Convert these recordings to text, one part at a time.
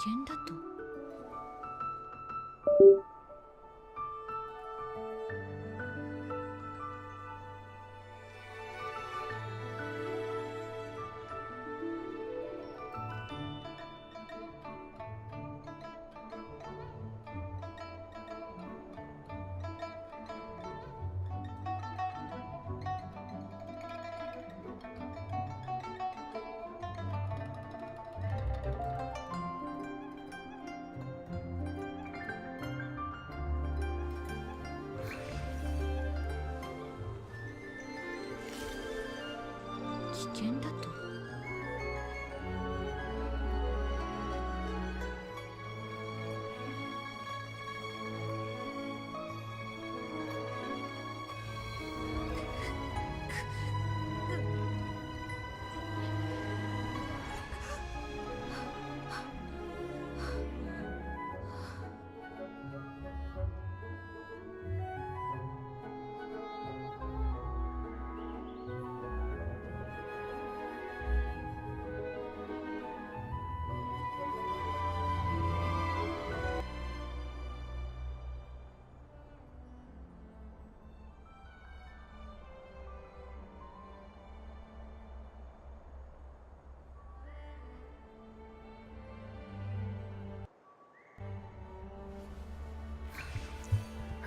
険だと。危険だと。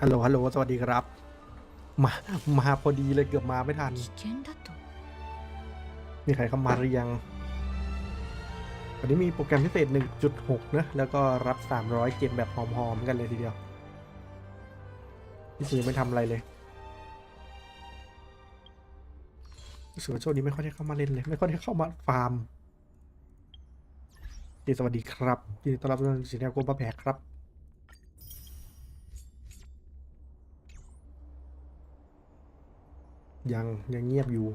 ฮัลโหลฮัลโหลสวัสดีครับมามาพอดีเลยเกือบมาไม่ทัน危険だと。มีใครเข้ามาหรือยังวันนี้มีโปรแกรมพิเศษ 1.6 นะแล้วก็รับ300เกมแบบหอมๆกันเลยทีเดียวพี่ซีไม่ทำอะไรเลยส่วนช่วงนี้ไม่ค่อยได้เข้ามาเล่นเลยไม่ค่อยได้เข้ามาฟาร์มสวัสดีครับยินดีต้อนรับสู่สินแนวโกบะแบกครับยังเงียบอยู่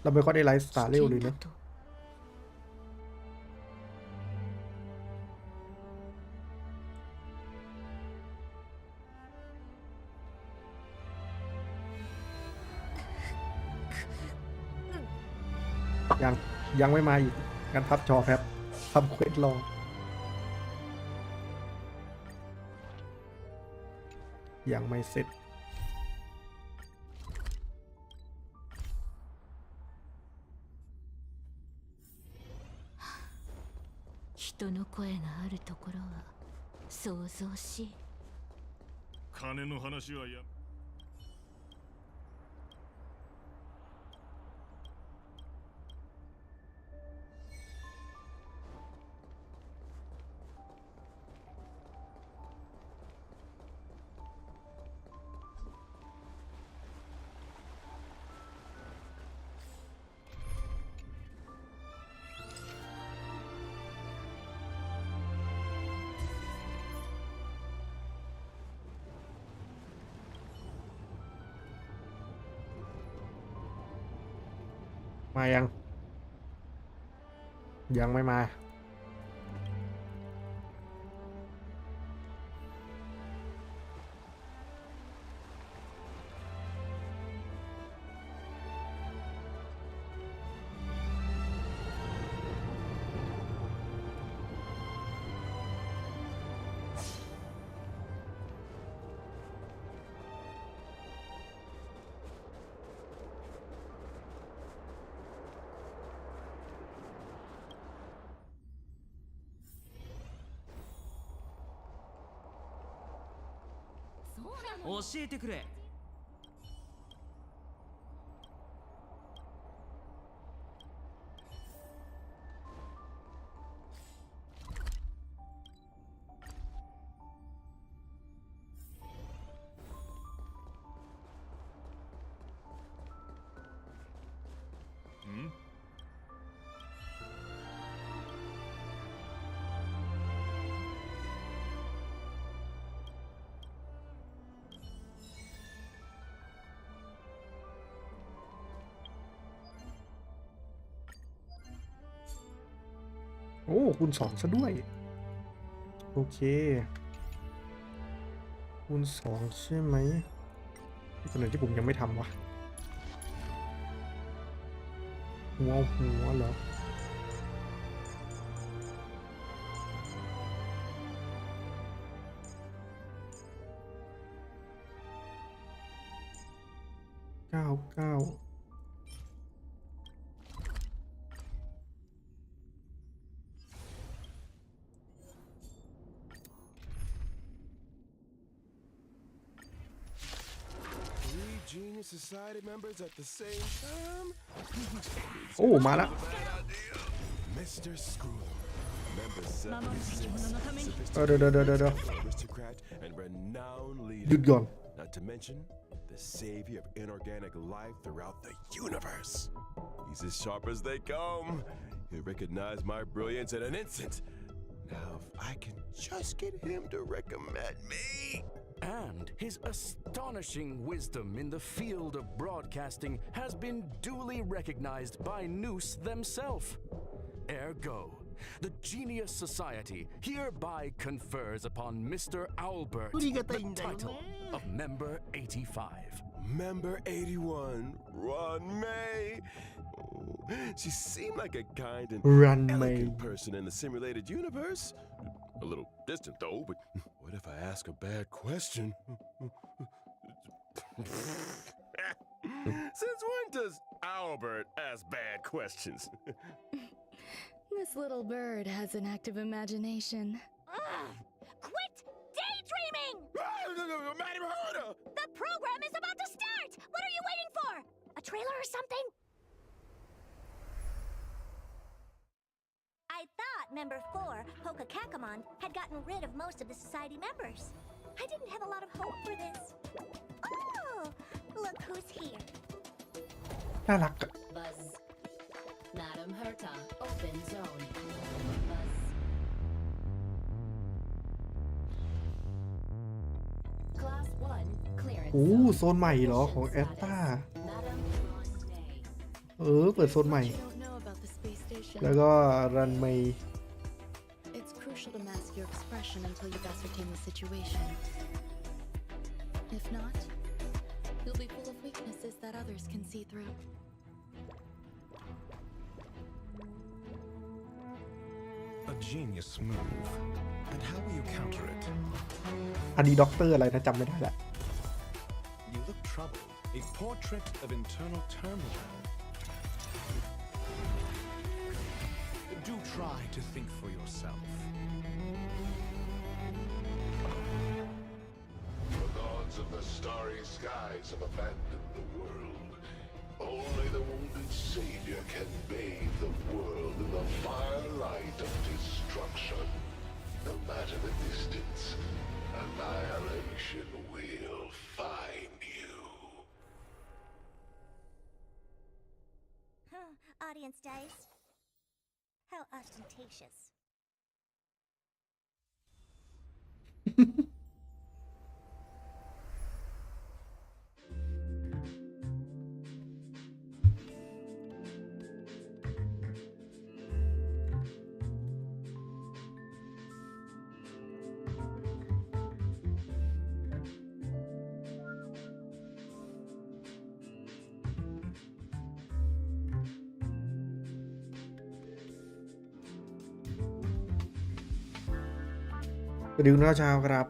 เราไม่ค่อยได้ไลฟ์สตาร์เร็วเลยเนอะยังยังไม่มาอีกกันพับจอครับทำเควสรอยังไม่เสร็จ人の声があるところは想像しい。金の話はやมายังไม่มา教えてくれ。โอ้คูณ2ซะด้วยโอเคคูณ2ใช่ไหมตัวไหนที่ผมยังไม่ทำวะหัวเหรอ9 Genius Society members at the same time? โอ้มาแล้ว Mr. Screw, member เดี๋ยว aristocrat and renowned หยุด leader. ก่อน Not to mention the savior of inorganic life throughout the universe. He's as sharp as they come. He'll recognize my brilliance in an instant. Now, if I can just get him to recommend me. And his astonishing wisdom in the field of broadcasting has been duly recognized by Noose themselves. Ergo, the Genius Society hereby confers upon Mr. Owlbert the title of Member 85. Member 81, Ron May. Oh, she seemed like a kind and Ron May elegant person in the simulated universe. A little distant though, but what if I ask a bad question? Since when does Albert ask bad questions? This little bird has an active imagination. Quit daydreaming! Madam Herder! The program is about to start! What are you waiting for? A trailer or something? I thought Member 4, Pokakakamon, had gotten rid of most of the society members. I didn't have a lot of hope for this. Oh, look who's here. น่ารักอะ Buzz. Madam Herta, open zone. Buzz. Class 1, clearance โอ้ zone. โซนใหม่เหรอของแอตตา Madam Monday. เปิดโซนใหม่ You don't know about the space station. แล้วก็รันเมย์ It's crucial to mask your expression until you've ascertained the situation. If not, you'll be full of weaknesses that others can see through. A genius move. And how will you counter it? อันนี้ด็อกเตอร์อะไรนะจำไม่ได้ละ You look troubled. A portrait of internal turmoil. Do try to think for yourself. The gods of the starry skies have abandoned the world. Only the wounded savior can bathe the world in the firelight of destruction. No matter the distance, annihilation will find you. Audience dice. How ostentatious. สวัสดีคุณเช้าครับ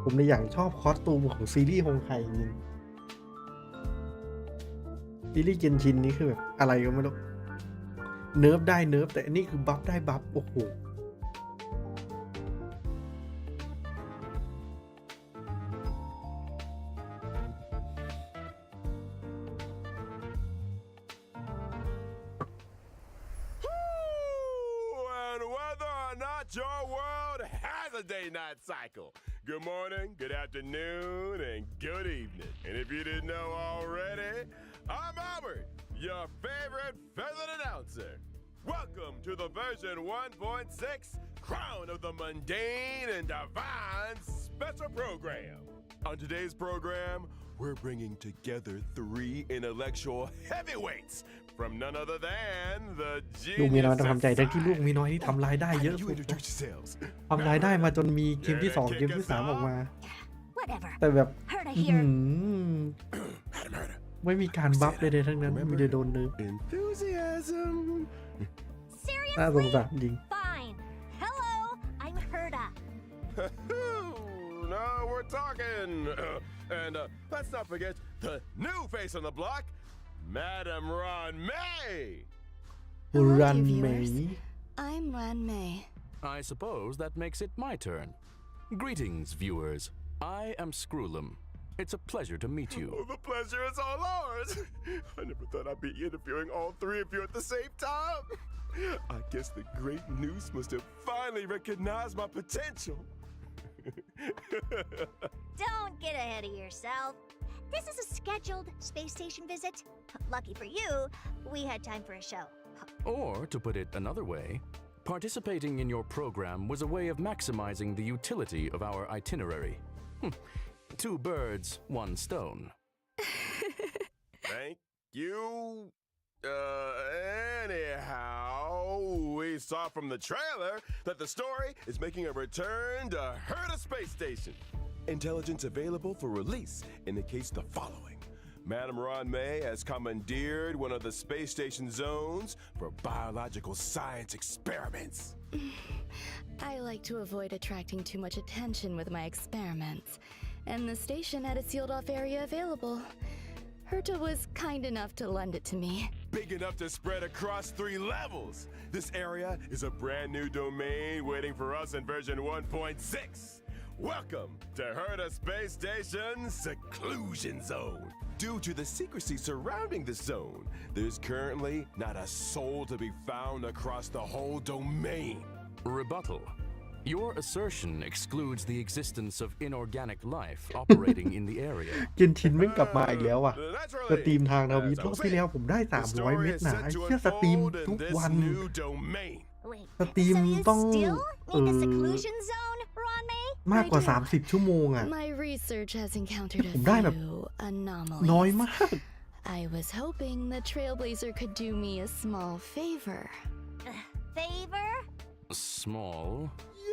ผมในอย่างชอบคอสตูมของซีรีส์ฮงไคจริงซีรีส์เจนชินนี้คือแบบอะไรก็ไม่รู้เนิร์ฟได้เนิร์ฟแต่อันนี้คือบัฟได้บัฟโอ้โหYour world has a day-night cycle. Good morning, good afternoon, and good evening. And if you didn't know already, I'm Albert, your favorite feathered announcer. Welcome to the version 1.6 Crown of the Mundane and Divine special program. On today's program, we're bringing together 3 intellectual heavyweights from none other than the ลูกมีน้อย genius ต้องทำใจทั้งที่ลูกมีน้อยที่ทำรายได้เยอะ How do สุ you ด introduce yourselves? ทำรายได้มาจนมีเกมที่2เกมที่3ออกมา Whatever. แต่แบบ Heard I อื้อ hear. หือ Madam, ไม่มีการบัฟใดๆทั้งนั้นมีแต่โดนเนิร์ฟ enthusiasm. น่าสง Seriously? สารจริง Fine. Hello, I'm Herda. No, we're talking. And let's not forget the new face on the block, Madam Ron May.รันเมย์ I'm Ran Mei. I suppose that makes it my turn. Greetings, viewers. I am Screwlum. It's a pleasure to meet you. Oh, the pleasure is all ours. I never thought I'd be interviewing all 3 of you at the same time. I guess the great Noose must have finally recognized my potential. Don't get ahead of yourself. This is a scheduled space station visit. Lucky for you, we had time for a show. Or, to put it another way, participating in your program was a way of maximizing the utility of our itinerary. 2 birds, 1 stone. Thank you. Anyhow, we saw from the trailer that the story is making a return to Herda Space Station. Intelligence available for release indicates the following. Madam Ron May has commandeered one of the space station zones for biological science experiments. I like to avoid attracting too much attention with my experiments, and the station had a sealed-off area available. Herta was kind enough to lend it to me. Big enough to spread across 3 levels. This area is a brand new domain waiting for us in version 1.6. Welcome to Herda Space Station's Seclusion Zone. Due to the secrecy surrounding the zone, there's currently not a soul to be found across the whole domain. Rebuttal. Your assertion excludes the existence of inorganic life operating in the area. กินชินไม่กลับมาอีกแล้วอ่ะสตรีมทางนาวิทรอบที่แล้วผมได้300 เม็ดนะไอ้เชี่ยสตรีมทุกวัน Wait, สตรีม so you ต้อง still need a seclusion zone, Ron May? มากกว่า30 ชั่วโมงอ่ะ My research has encountered a ผมได้แบบ few น้อย anomalies. มาก I was hoping the Trailblazer could do me a small favor. Favor? Small.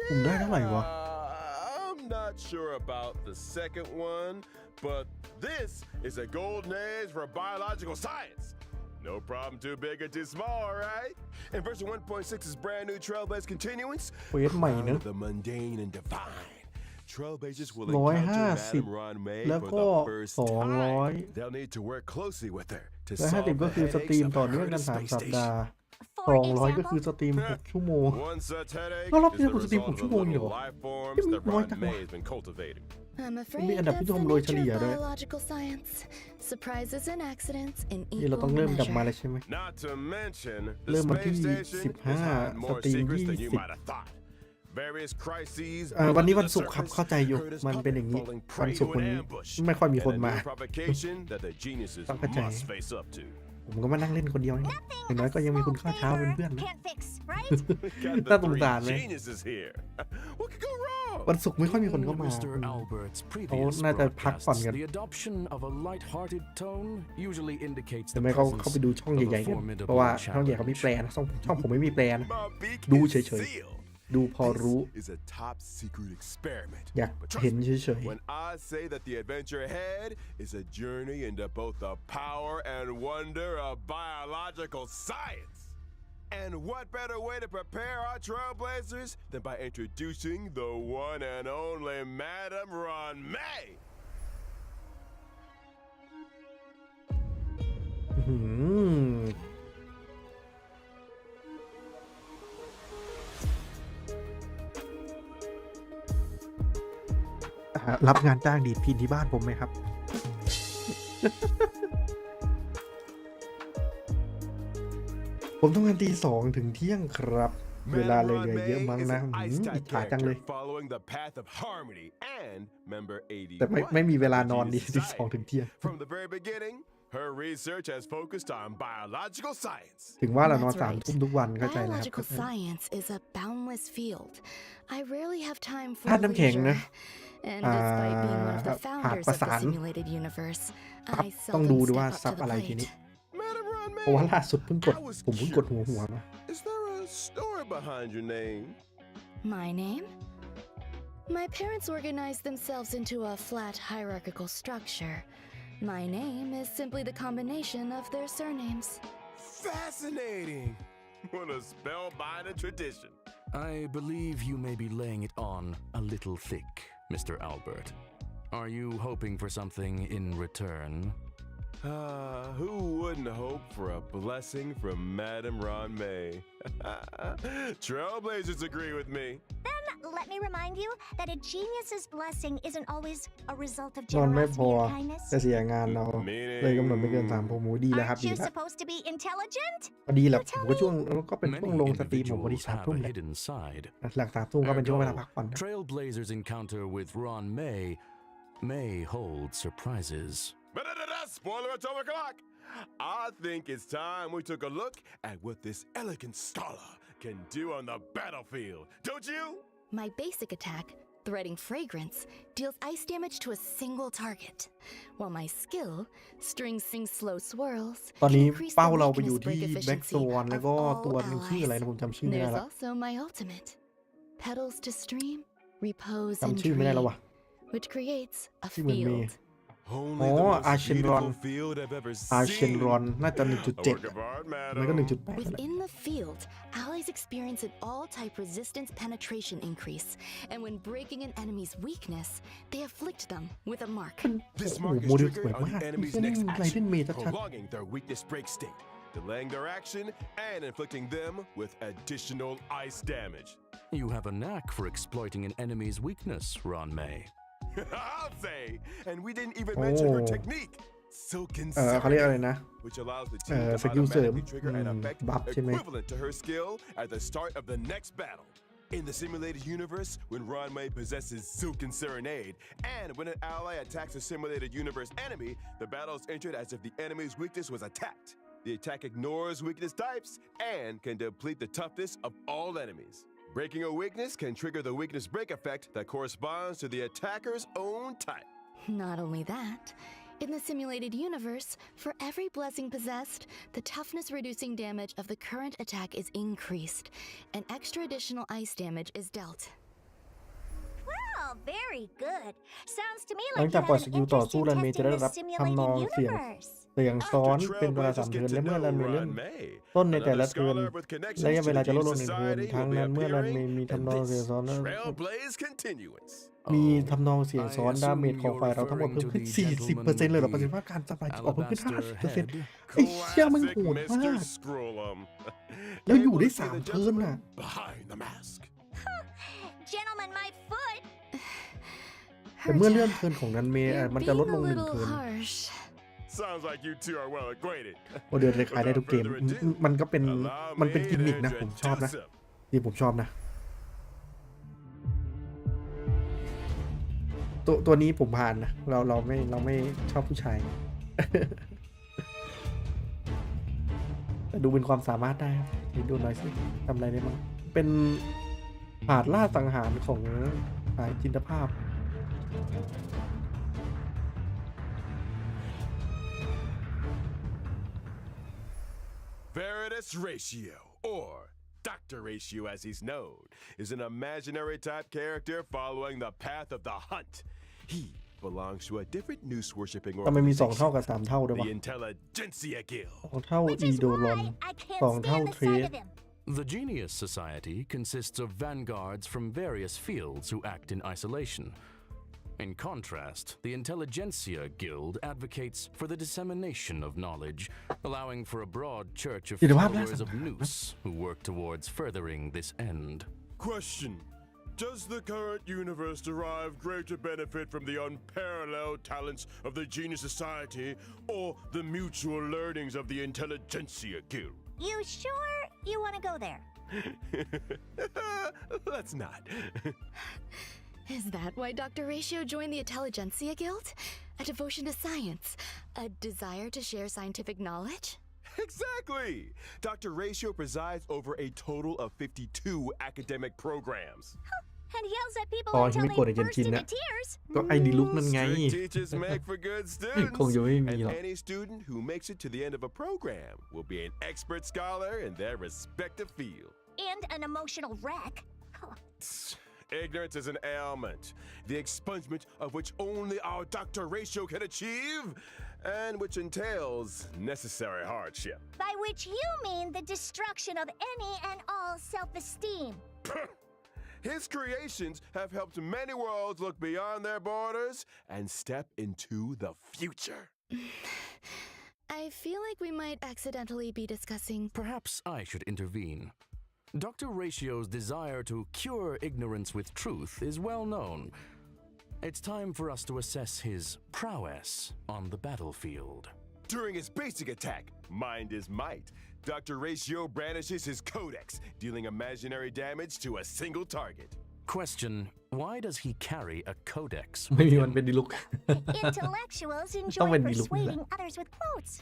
ผมได้เท่าไหร่วะ I'm not sure about the second one, but this is a golden age for biological science. No problem too big or too small, right? And version 1.6's brand new Trailblaze continuance, เควสใหม่เนอะ the mundane and divine. Trailblazers will 150 encounter Madam Ron May แล้ว for ก็ the first time. 200 They'll need to work closely with her to และ solve 50 ก็ the คือสตรี headaches ม of ต่อเนื่องกัน Herda 3 Space สัปดา Station. ห์ For 200 ก็คือ example? สตรีม6 ชั่วโมง One such headache Well, is the I'm supposed to be result of the 6 ชั่วโมงอยู่ little life forms that Ron May has been cultivating. I'm มี afraid อันดับ that's ที่ช the มโดยเฉ nature ลี่ย of ด้วย biological science. Surprises and accidents in นี่เราต้อง equal เริ่มกลับมา measure. เลยใช่ไหม Not to mention, the เริ่มวัน space ที่ station has had 15 more สตรีม secrets than you 20 might have thought. Various crises. วันนี้ under วัน the ศุกร์ครับ surface, เข้าใจอยู่ Herda's มันเป็นอย่างนี้ falling วัน prey ศุกร์ to วัน an นี้ ambush, ไม่ค่อยมี and คน a มา new provocation that the geniuses ต้องเข้าใจ must face up to. ผมก็มานั่งเล่นคนเดียวนี่อย่างน้อยก็ยังมีคุณค่าเช้าเป็นเพื่อนนะ Can't fix, right? Got the น่าสง three สารไหม geniuses here. What could go wrong? วันศุกร์ไม่ค่อยมีคนเข้า In มา Mr. Albert's เขา previous น่าจะพักผ่อน broadcasts, กัน the adoption of a light-hearted tone usually indicates แต่ the ไม่เขา presence ไปดูช่อง of ใหญ่ a ๆกันเพราะ formidable ว่าช่องใหญ่เขามี challenge. แปลนะช่องผมไม่มีแปลนะ My beak Du is ฉยๆ sealed. ดูพอรู้ This is a top secret experiment. อยาก But trust เห็น me, เฉย when I say that the adventure ahead is a journey into both the power and wonder of biological science. And what better way to prepare our trailblazers than by introducing the one and only Madam Ron May? ๆอื้อหือรับงานจ้างดีดพินที่บ้านผมไหมครับ ผมต้องงานตี 2 ถึงเที่ยงครับ เวลาเลยเหลือเยอะมั้งนะ Madam Ron May is อิ an จ ice ฉา type จังเลย character following the path of harmony and member 81. แต่ไม่มีเวลานอนดีตี 2 ถึงเที่ยง From the very beginning, her research has focused on biological science. ถึงว่าเรานอน That's 3 right. ทุ่มทุกวันเข้าใจแล้วค Biological รับ science is a boundless field. I rarely have time for ธาตุน้ำแข็งนะ leisure. And despite being one of the หาก founders ประ of สา the น simulated universe, ซับ I ต้องดู seldom ด้วยว่า step ซับ up to อะไร the ทีนี้ plate. Madam Ron เพราะว่า May, ล่าสุดเพิ่งกด ผมเพิ่งกดหัวมา is there a story behind your name? My name? My parents organized themselves into a flat hierarchical structure. My name is simply the combination of their surnames. Fascinating! What a spellbinding tradition. I believe you may be laying it on a little thick, Mr. Albert. Are you hoping for something in return? Who wouldn't hope for a blessing from Madam Ron May? Trailblazers agree with me. Then let me remind you that a genius's blessing isn't always a result of นอนไม่พ generosity อ and kindness. จะเสียงานเราเลยกำหนดไม่เกิน3 ผมดีแล้วครับ Aren't ดี you แล้ว supposed to be intelligent? พอดีแหละผมก็ช่วงแล้วก็เป็นช่วง Many ลงสตรีมผมพอดี individuals have 3 ทุ่ม a เลย hidden side. หลัง3 ทุ่มก็เป็นช่วงเวลา Ergo, พักผ่อนนะ Trailblazers' encounter with Ron may hold surprises. Spoiler atomic clock! I think it's time we took a look at what this elegant scholar can do on the battlefield, don't you? My basic attack, Threading Fragrance, deals ice damage to a single target, while my skill, String Sing Slow Swirls, ตอนนี้ increase เป้า the เราไปอยู่ weakness ที่ break แบ็กส efficiency วอนแล้ว of ก็ all ตัวหนึงชื่ออะไร allies. นะผมจำชื่อไม่ได้ There's ละ also my ultimate, Petals to Stream, Repose จำ and ชื่อไม่ได้แล้ว Dream, ว่ะ which creates a ที่เหมือนมี field. Only Oh, the most Ashenron. beautiful field I've ever อาเชน seen. รอนน่าจะ A work of art, 1.7 มันก็ madam. 1.8 Within the field, allies experience an all-type resistance penetration increase, and when breaking an enemy's weakness, they afflict them with a mark. This โอ้ mark โห is โมเดลส triggered วย on มาก the enemy's นี่ next ไรเดน action, เมย์ชัด prolonging their weakness break state, delaying their action, and inflicting them with additional ice damage. You have a knack for exploiting an enemy's weakness, Ron May. I'll say, and we didn't even mention her Oh. technique, Silken เขาเรียกอะไร Serenade, นะ which allows the team to สกิลเสริม automatically trigger an effect บัฟใช่ไหม equivalent to her skill at the start of the next battle. In the simulated universe, when Ron May possesses Silken Serenade, and when an ally attacks a simulated universe enemy, the battle is entered as if the enemy's weakness was attacked. The attack ignores weakness types and can deplete the toughness of all enemies. Breaking a weakness can trigger the weakness break effect that corresponds to the attacker's own type. Not only that, in the simulated universe, for every blessing possessed, the toughness-reducing damage of the current attack is increased, and extra additional ice damage is dealt. Well, very good. Sounds to me หลัง like จาก you ปล่อย had ส an กิลต่อ interest สู้ in รันเมย์จะ testing ได้ the รับทำนอง simulated เสียง universe. ซ้อน After เป็นเวลา 3 เทิร์นและเมื่อรันเมย์เล่น ต้นในแต่ละเทิร์นระยะเวลาจะลดลง1 เทิร์นทั้งนั้นเมื่อรันเมย์มีทำนองเสียงซ้อน Trailblaze continuance. มีทำนองเสียงซ้อนดาเมจของฝ่ายเราทั้งหมดเพิ่มขึ้น 40% เลยเหรอประสิทธิภาพการสบายออกเพิ่มขึ้น 50% ไอ้เชี่ยมันโหด Classic มา Mr. ก Scrollum. แล้วอยู่ได้ Able to see the 3 เทิร์น gentleman น่ะ behind the mask. Gentlemen, my foot. แต่เมื่อเลื่อนเทิร์นของรันเมย์มันจะลดลง Being a 1 เทิ little ร์น harsh. Sounds like you two are well acquainted. โมเดลจะขายได้ทุกเกม มันก็เป็น Allow มันเป็น me กิมมิก to นะ ผมชอบนะ introduce him. ที่ผมชอบนะ ตัวนี้ผมผ่านนะ เราไม่ชอบผู้ชาย แต่ดูเป็นความสามารถได้ครับดูหน่อยสิทำอะไรได้บ้างเป็นผาดล่าสังหารของสายจินตภาพ Veritas Ratio, or Dr. Ratio as he's known, is an imaginary type character following the path of the hunt. He belongs to a different noose worshipping ทำไมมี 2 organization, เท่ากับ 3 เท่าด้วยวะ the Intelligentsia Guild. 2 เท่า Which อี is โดรอน why I can't 2 เท่า stand เท the ร sight ส of him. The Genius Society consists of vanguards from various fields who act in isolation. In contrast, the Intelligentsia Guild advocates for the dissemination of knowledge, allowing for a broad church of followers of Noose who work towards furthering this end. Question. Does the current universe derive greater benefit from the unparalleled talents of the Genius Society or the mutual learnings of the Intelligentsia Guild? You sure you want to go there? Let's not. Is that why Dr. Ratio joined the Intelligentsia Guild? A devotion to science? A desire to share scientific knowledge? Exactly! Dr. Ratio presides over a total of 52 academic programs. And yells at people Oh, until hindi ko they rin yan burst into tina- tears. ก็ไอดีลุกนั่นไง Strict teachers make for good คงจะไม่ students. มีหรอก And any student who makes it to the end of a program will be an expert scholar in their respective field. And an emotional wreck. Ignorance is an ailment, the expungement of which only our Dr. Ratio can achieve, and which entails necessary hardship. By which you mean the destruction of any and all self-esteem. His creations have helped many worlds look beyond their borders and step into the future. I feel like we might accidentally be discussing. Perhaps I should intervene. Dr. Ratio's desire to cure ignorance with truth is well known. It's time for us to assess his prowess on the battlefield. During his basic attack, Mind is Might, Dr. Ratio brandishes his codex, dealing imaginary damage to a single target. Question: why does he carry a codex? ไม่มีวันเป็นดีลุก Intellectuals Don't enjoy make me look persuading others with quotes.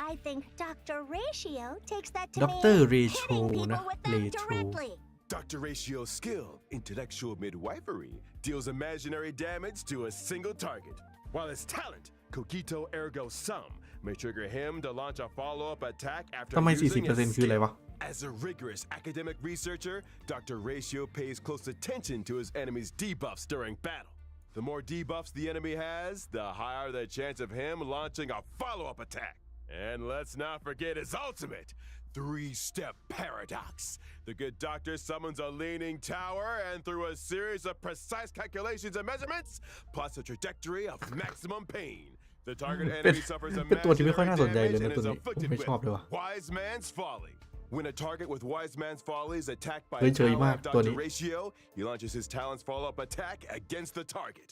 I think Dr. Ratio takes that to Dr. mean Ratio hitting นะ people with them Ratio directly. Dr. Ratio's skill, intellectual midwifery, deals imaginary damage to a single target, while his talent, Cogito ergo sum, may trigger him to launch a follow-up attack after ทำไม using his 40% คืออะไร skill. วะ As a rigorous academic researcher, Dr. Ratio pays close attention to his enemy's debuffs during battle. The more debuffs the enemy has, the higher the chance of him launching a follow-up attack. And let's not forget his ultimate, three-step paradox. The good doctor summons a leaning tower and through a series of precise calculations and measurements, plots a trajectory of maximum pain. The target enemy suffers เป็นตัวที่ไม่ค่อย imaginary น่าสนใจเลย damage นะ and ตัว is นี้ afflicted ไม่ with ชอบเลยว่ะ Wise Man's Folly. When a target with Wise Man's Folly is attacked by เฮ้ a ยเฉย tower มาก of ตัว Dr. นี้ Ratio, he launches his talent's follow-up attack against the target.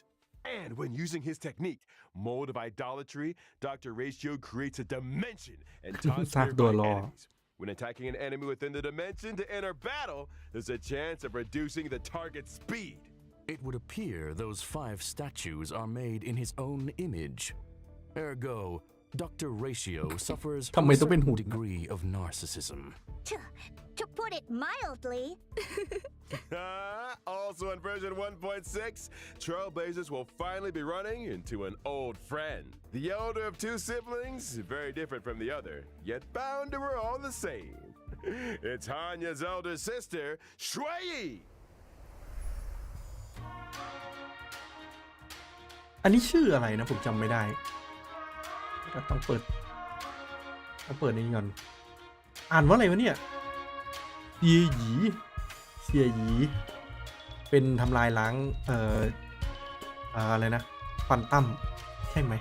And when using his technique, Mold of Idolatry, Dr. Ratio creates a dimension and taunts สร้างตัว nearby รอ enemies. When attacking an enemy within the dimension to enter battle, there's a chance of reducing the target's speed. It would appear those 5 statues are made in his own image. Ergo, Dr. Ratio suffers ทำไม from a ต้องเป็น certain หุ่น degree of narcissism. To put it mildly, Also in version 1.6, Trailblazers will finally be running into an old friend. The elder of 2 siblings, very different from the other, yet bound to her all the same. It's Hanya's elder sister, Shui! อันนี้ชื่ออะไรนะผมจำไม่ได้ต้องเปิดในนี้ก่อนอ่านว่าอะไรวะเนี่ยเซียหยีเป็นทำลายล้างอะไรนะฟันตั้มใช่ไหม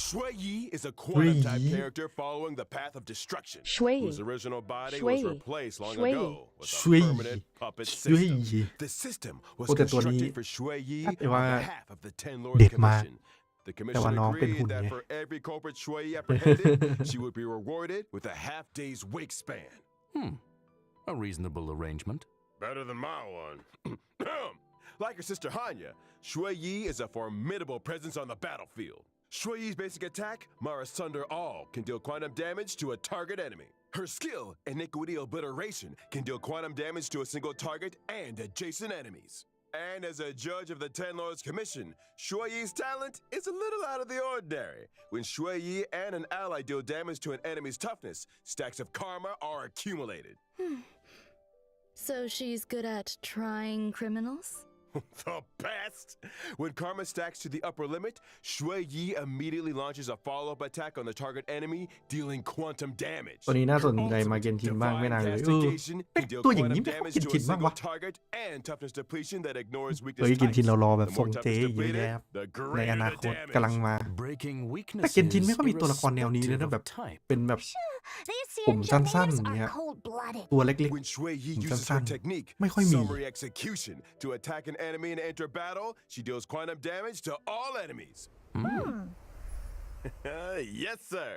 Shui Yi is a quantum type Yi. character following the path of destruction, Shui. whose original body Shui. was replaced long Shui. ago with a Shui. permanent puppet Shui. system. The system was โอ้แต่ตัวนี้ constructed for Shui Yi แต่ว่า on behalf of the Ten Lords เด็ดมาก Commission. The แต่ว่า commission น้องเป็น agreed หุ่น that ไง for every culprit Shui Yi apprehended, she would be rewarded with a half-day's wake span. A reasonable arrangement. Better than my one. Like her sister Hanya, Shui Yi is a formidable presence on the battlefield. Shui Yi's basic attack, Mara Sunder All, can deal quantum damage to a target enemy. Her skill, Iniquity Obliteration, can deal quantum damage to a single target and adjacent enemies. And as a judge of the Ten Lords Commission, Shui Yi's talent is a little out of the ordinary. When Shui Yi and an ally deal damage to an enemy's toughness, stacks of karma are accumulated. So she's good at trying criminals? The best! When karma stacks to the upper limit, Shui Yi immediately launches a follow-up attack on the target enemy, dealing quantum damage. ตัวนี้น่าสนใจมาเกนชินบ้างไม่นานเลย Castigation เป็น can deal ตัวอย่างนี้ quantum ไม่ค่อย damage เกน to ชิ a นบ้าง single วะ target and toughness depletion that ignores เฮ้ย weakness เกนชิน types. เรารอแบบ The ทร more งเจ๊ toughness เยอะ depleted, แยะ the ในอ greater นา the คตกำลัง damage. มา Breaking แต่เกนชิน weaknesses ไม่ค่อยมีตัวละครแนวนี้เลยนะ irrespective แบบ of type. เป็นแบบ these ผมสั้น Xianzhou ๆอย่าง natives เงี้ย are cold-blooded. ตัวเล็ก When Shui Yi ผม uses สั้ her น technique, ๆไม่ค่อยมี summary execution, to attack an enemy and enter battle, she deals quantum damage to all enemies. Yes, sir.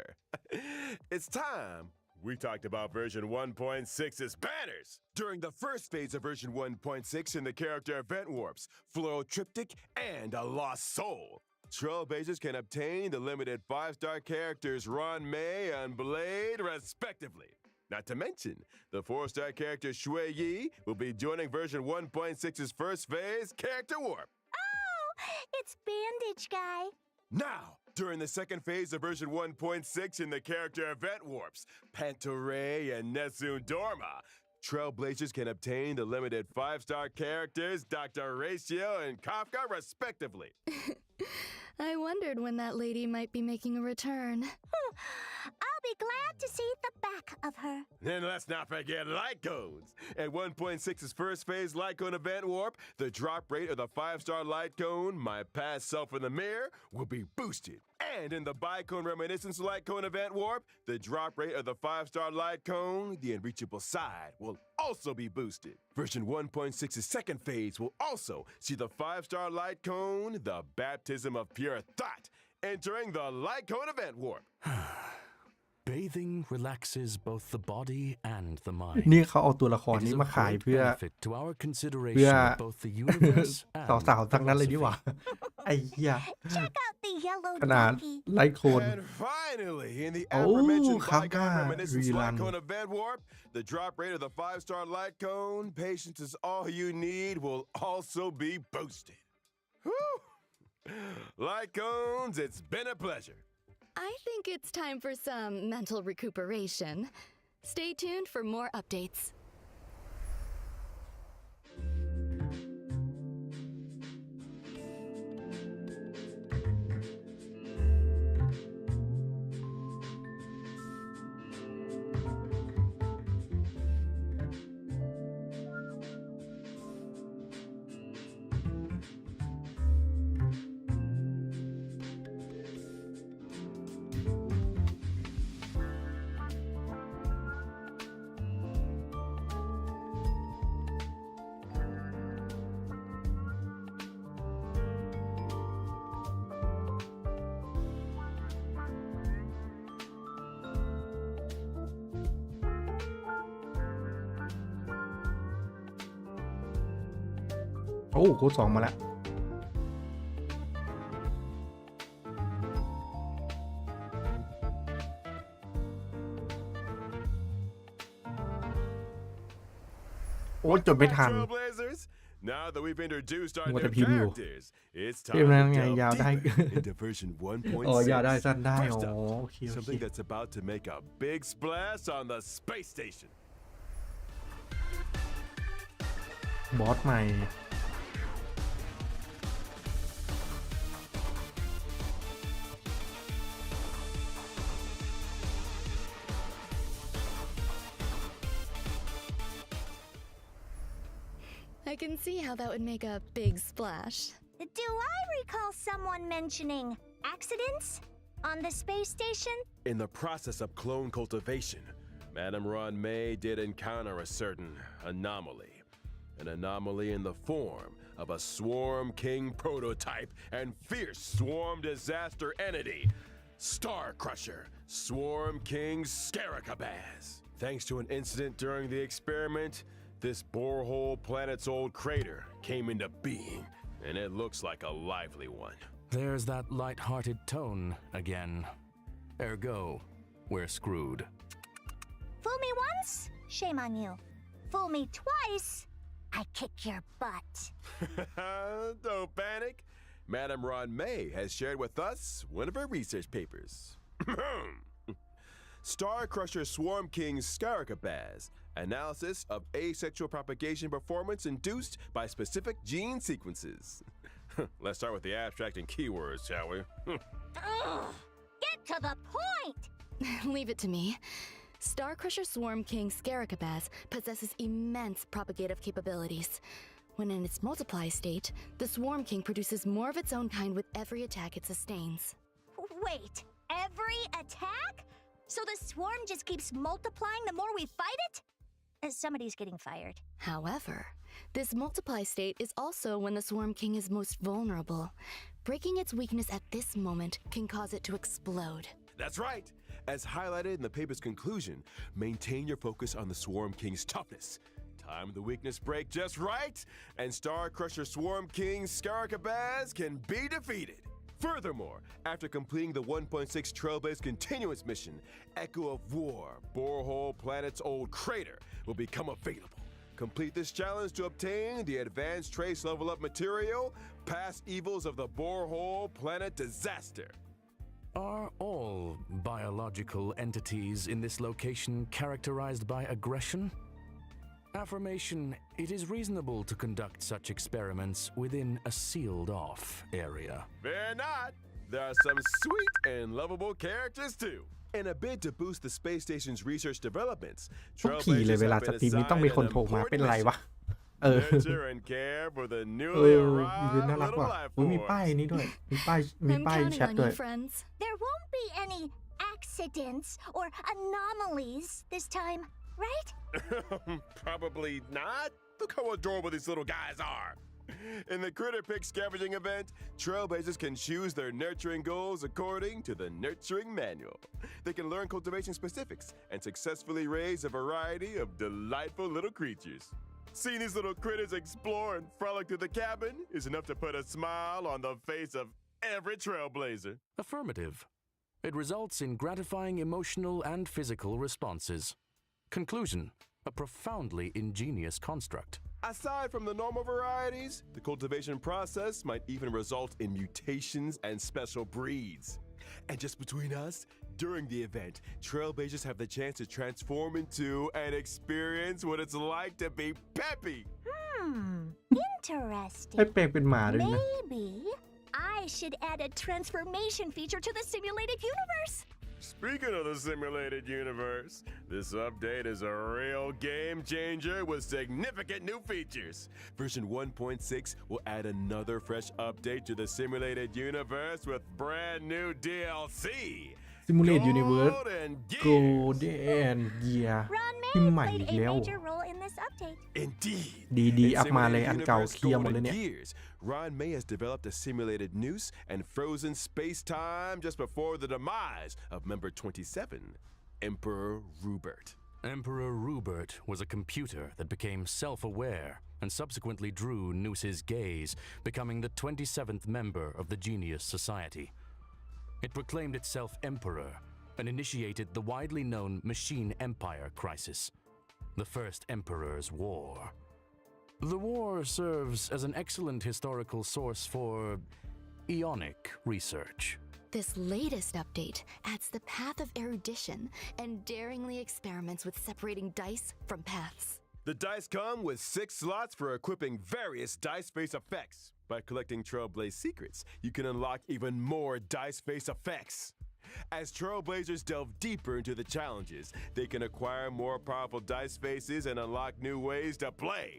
It's time. We talked about version 1.6's banners. During the first phase of version 1.6 in the character event warps, Floral Triptych, and a Lost Soul, Trailblazers can obtain the limited 5-star characters Ron May and Blade, respectively. Not to mention, the 4-star character Shui Yi will be joining version 1.6's first phase character warp. Oh, it's Bandage Guy. Now, during the second phase of version 1.6 in the character event warps, Pantoray and Nessun Dorma, Trailblazers can obtain the limited 5-star characters Dr. Ratio and Kafka respectively. I wondered when that lady might be making a return. I'll be glad to see the back of her. And let's not forget light cones. At 1.6's first phase light cone event warp, the drop rate of the 5-star light cone, my past self in the mirror, will be boosted. And in the Bicone Reminiscence light cone event warp, the drop rate of the 5-star light cone, the unreachable side, will also be boosted. Version 1.6's second phase will also see the 5-star light cone, the baptism of pure thought, entering the light cone event warp. Bathing relaxes both the body and the mind. นี่เขาเอาตัวละคร It นี้ is มา of ขาย great เพื่อ benefit to our consideration of both the universe and สาวๆทั้งนั้นเลยนี่หว่า ไอ้เหี้ย Check out the yellow ขนาด donkey. ไลท์โคน And finally, in the Oh, aforementioned Kafka Bicone Reminiscence rerun. light cone event warp, the drop rate of the 5-star light cone, patience is all you need, will also be boosted. Whew. Light cones, it's been a pleasure. I think it's time for some mental recuperation. Stay tuned for more updates. โอ้โค้ด2มาแล้ว โอ้จดไม่ทัน Trailblazers, now that we've introduced our มัว new แต่พิมพ์อยู่ characters, it's เกม time นั้น to ไงยาว delve ได้ deeper into version 1.6. อ๋อยาวได้สั้นได้ First อ๋อ up, โอเคโอเค something that's about to make a big splash on the space station. บอสใหม่ I can see how that would make a big splash. Do I recall someone mentioning accidents on the space station? In the process of clone cultivation, Madame Ron May did encounter a certain anomaly. An anomaly in the form of a Swarm King prototype and fierce swarm disaster entity, Star Crusher, Swarm King Scaricabaz. Thanks to an incident during the experiment, this borehole planet's old crater came into being, and it looks like a lively one. There's that light-hearted tone again. Ergo, we're screwed. Fool me once, shame on you. Fool me twice, I kick your butt. Don't panic. Madame Ron May has shared with us one of her research papers. Star Crusher Swarm King Scaricabaz, analysis of asexual propagation performance induced by specific gene sequences. Let's start with the abstract and keywords, shall we? Ugh, get to the point! Leave it to me. Star Crusher Swarm King Scaricabaz possesses immense propagative capabilities. When in its multiply state, the Swarm King produces more of its own kind with every attack it sustains. Wait, every attack? So the swarm just keeps multiplying the more we fight it? Somebody's getting fired. However, this multiply state is also when the Swarm King is most vulnerable. Breaking its weakness at this moment can cause it to explode. That's right. As highlighted in the paper's conclusion, maintain your focus on the Swarm King's toughness. Time the weakness break just right, and Star Crusher Swarm King Scaricabaz can be defeated. Furthermore, after completing the 1.6 Trailblaze Continuous mission, Echo of War, Borehole Planet's old crater, will become available. Complete this challenge to obtain the advanced trace level up material, past evils of the Borehole Planet disaster. Are all biological entities in this location characterized by aggression? Affirmation, it is reasonable to conduct such experiments within a sealed-off area. Fear not, there are some sweet and lovable characters too. In a bid to boost the space station's research developments, ทุกทีเลย Trailblazers เวลา have ส been ตรีมนี้ต้องมี assigned คน an โทรมาเป็น important ไรวะ mission. Nurture and care for the เอ newly ออีเวนต์ arrived น่ารัก little ว่ะ life อุ๊ยมีป้าย forms. นี้ด้วย มีป้าย I'm แชท counting on ด้วย you, friends. There won't be any accidents or anomalies this time, right? Probably not. Look how adorable these little guys are. In the Critter Pick scavenging event, Trailblazers can choose their nurturing goals according to the nurturing manual. They can learn cultivation specifics and successfully raise a variety of delightful little creatures. Seeing these little critters explore and frolic through the cabin is enough to put a smile on the face of every Trailblazer. Affirmative. It results in gratifying emotional and physical responses. Conclusion, a profoundly ingenious construct. Aside from the normal varieties, the cultivation process might even result in mutations and special breeds. And just between us, during the event, Trailblazers have the chance to transform into and experience what it's like to be Peppy. Interesting. ให้แปลงเป็นหมาด้วยนะ Maybe I should add a transformation feature to the simulated universe. Speaking of the simulated universe, this update is a real game changer with significant new features. Version 1.6 will add another fresh update to the simulated universe with brand new DLC. Simulate Universe Golden Gears. Golden Gear Ron ที่ May ใหม่ played อีก a แล้ว major role in this update. Indeed. ดี In อัพมาเลย Simulated อันเก่า Universe เคลียร์หมดเลย Golden เนี่ย Gears, Ron May has developed a simulated noose and frozen space-time just before the demise of member 27, Emperor Rupert. Emperor Rupert was a computer that became self-aware and subsequently drew Noose's gaze, becoming the 27th member of the Genius Society. It proclaimed itself Emperor and initiated the widely known Machine Empire crisis, the First Emperor's War. The war serves as an excellent historical source for Ionic research. This latest update adds the path of erudition and daringly experiments with separating dice from paths. The dice come with 6 slots for equipping various dice face effects. By collecting Trailblaze secrets, you can unlock even more dice face effects. As Trailblazers delve deeper into the challenges, they can acquire more powerful dice faces and unlock new ways to play.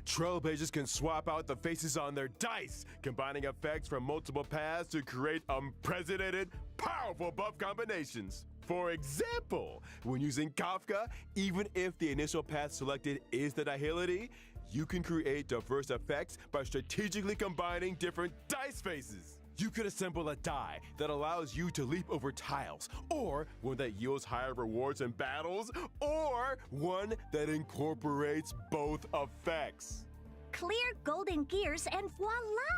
Trailblazers can swap out the faces on their dice, combining effects from multiple paths to create unprecedented, powerful buff combinations. For example, when using Kafka, even if the initial path selected is the Nihility, you can create diverse effects by strategically combining different dice faces. You could assemble a die that allows you to leap over tiles, or one that yields higher rewards in battles, or one that incorporates both effects. Clear golden gears and voila!